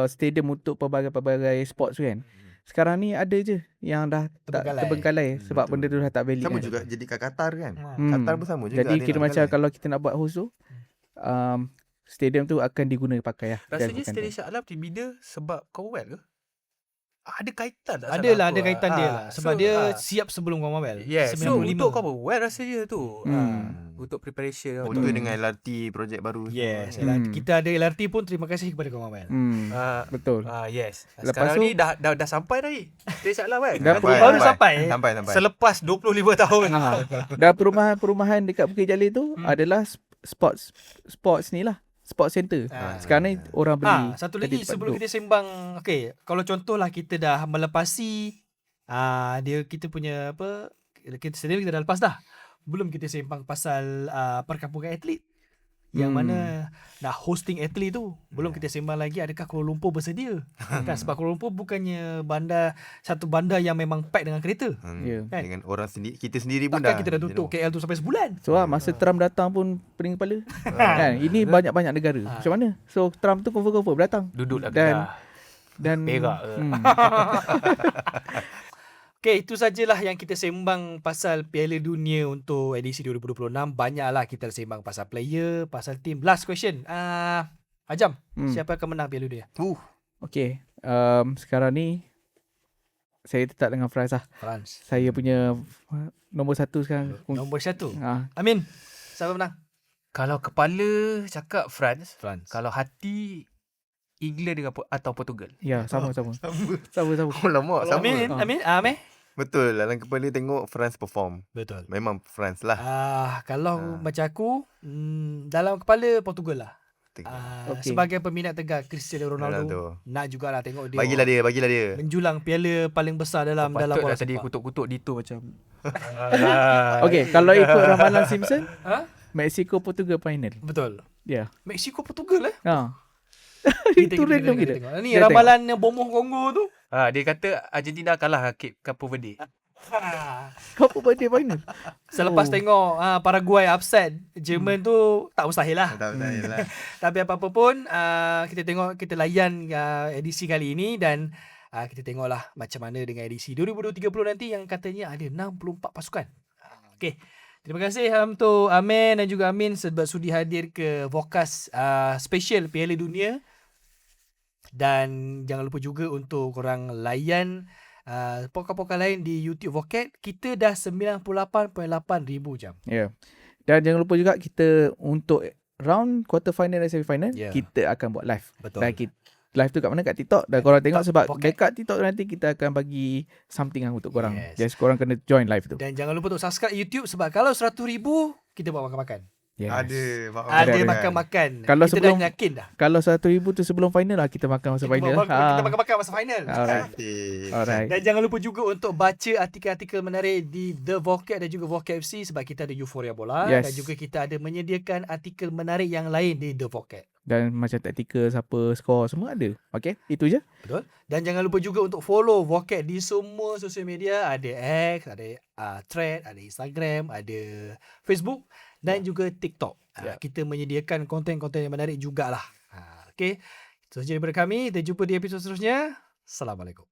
stadium untuk pelbagai sports kan. Sekarang ni ada je yang dah terbengkalai sebab benda tu dah tak valid. Sama kan. juga jadi kat Qatar kan. Qatar pun sama juga. Jadi kira macam kalau kita nak buat host tu, stadium tu akan diguna pakai lah. Rasanya stadium Shah Alam dibina sebab Commonwealth ke? Ada kaitan tak? Ada kaitan dia lah. Sebab dia siap sebelum Commonwealth. Yes. So 95. untuk Commonwealth rasanya tu. Untuk preparation. Oh, tu dengan LRT projek baru. Yes. semua kan. Kita ada LRT pun, terima kasih kepada Kau Amel. Ah, Betul. yes. Lepas Sekarang tu- ni dah sampai dah ni. Tak salah kan? Dah Baru sampai. Sampai. Selepas 25 tahun. Dan perumahan dekat Bukit Jalil tu adalah sports ni lah. Sports center. Sekarang ni orang beli. Satu jadi lagi tempat sebelum duduk. kita sembang, okey, kalau contohlah kita dah melepasi kita punya apa, kita sendiri kita dah lepas dah. Belum kita sembang pasal perkampungan atlet. Yang mana dah hosting atlet tu. Belum kita sembang lagi adakah Kuala Lumpur bersedia. Kan sebab Kuala Lumpur bukannya satu bandar yang memang pack dengan kereta. Ya. Kan? Dengan orang sendiri, kita sendiri pun Takkan dah. kita dah tutup KL tu sampai sebulan. So masa Trump datang pun pening kepala. Kan? Ini banyak-banyak negara. Macam mana? So Trump tu confirm datang. Duduk lah Dan- Kedah. Dan Perak ke? Okay, itu sajalah yang kita sembang pasal Piala Dunia untuk edisi 2026. Banyaklah kita sembang pasal player, pasal team. Last question. Ajam, siapa akan menang Piala Dunia? Okay. Sekarang ni saya tetap dengan France lah. France. Saya punya nombor 1 sekarang. Nombor 1. Ah, Amin. Siapa menang? Kalau kepala cakap France, France. kalau hati England atau Portugal. ya, sama. Sama. Oh, lama. Sama. Amin. Amin. Amin. Betul. Dalam kepala tengok France perform. Betul. Memang France lah. Kalau macam aku, dalam kepala Portugal lah. Tengok. Okey. Sebagai peminat tegar Cristiano Ronaldo, Ronaldo. nak jugalah tengok dia Bagilah dia. menjulang piala paling besar dalam Patut bola dah tadi sepak. kutuk-kutuk Dito macam. Okay, kalau ikut ramalan Simpson, Ha? Mexico Portugal final. Betul. Ya. Mexico Portugal Itu random kita. tengok. Ni Kita ramalan bomoh Kongo tu. Dia kata Argentina kalah Cape Verde. Kau pun birthday final. Selepas tengok Paraguay upset Jerman tu, tak mustahil lah. Tak lah. Tapi apa-apa pun kita tengok, kita layan edisi kali ini dan kita tengoklah macam mana dengan edisi 2030 nanti yang katanya ada 64 pasukan. Okey. Terima kasih untuk Amin dan juga Amin sebab sudi hadir ke Vokas special Piala Dunia. Dan jangan lupa juga untuk korang layan podcast-podcast lain di YouTube Vokat. Kita dah 98.8 ribu jam. Ya. Dan jangan lupa juga kita untuk round quarter final dan semi final, Ya. kita akan buat live. Betul. Dan live tu kat mana? Kat TikTok. Dan korang tengok TikTok, sebab Pocket. dekat TikTok nanti kita akan bagi something lah untuk korang. Yes. Just korang kena join live tu. Dan jangan lupa untuk subscribe YouTube sebab kalau 100,000 kita buat makan-makan. Yes. Ada Ada. makan-makan. Kalau kita sebelum- dah yakin dah. Kalau 100,000 tu sebelum final lah, kita makan masa final. Kita makan-makan masa final. Alright. Alright. Dan jangan lupa juga untuk baca artikel-artikel menarik di The Vocat dan juga Vocat FC sebab kita ada Euphoria Bola. Yes. Dan juga kita ada menyediakan artikel menarik yang lain di The Vocat. Dan macam taktikal, siapa skor, semua ada. Okay, itu je. Betul. Dan jangan lupa juga untuk follow Vocat di semua sosial media. Ada X, ada Thread, ada Instagram, ada Facebook dan juga TikTok. Kita menyediakan konten-konten yang menarik jugalah. Okay. Itu sahaja daripada kami. Kita jumpa di episod seterusnya. Assalamualaikum.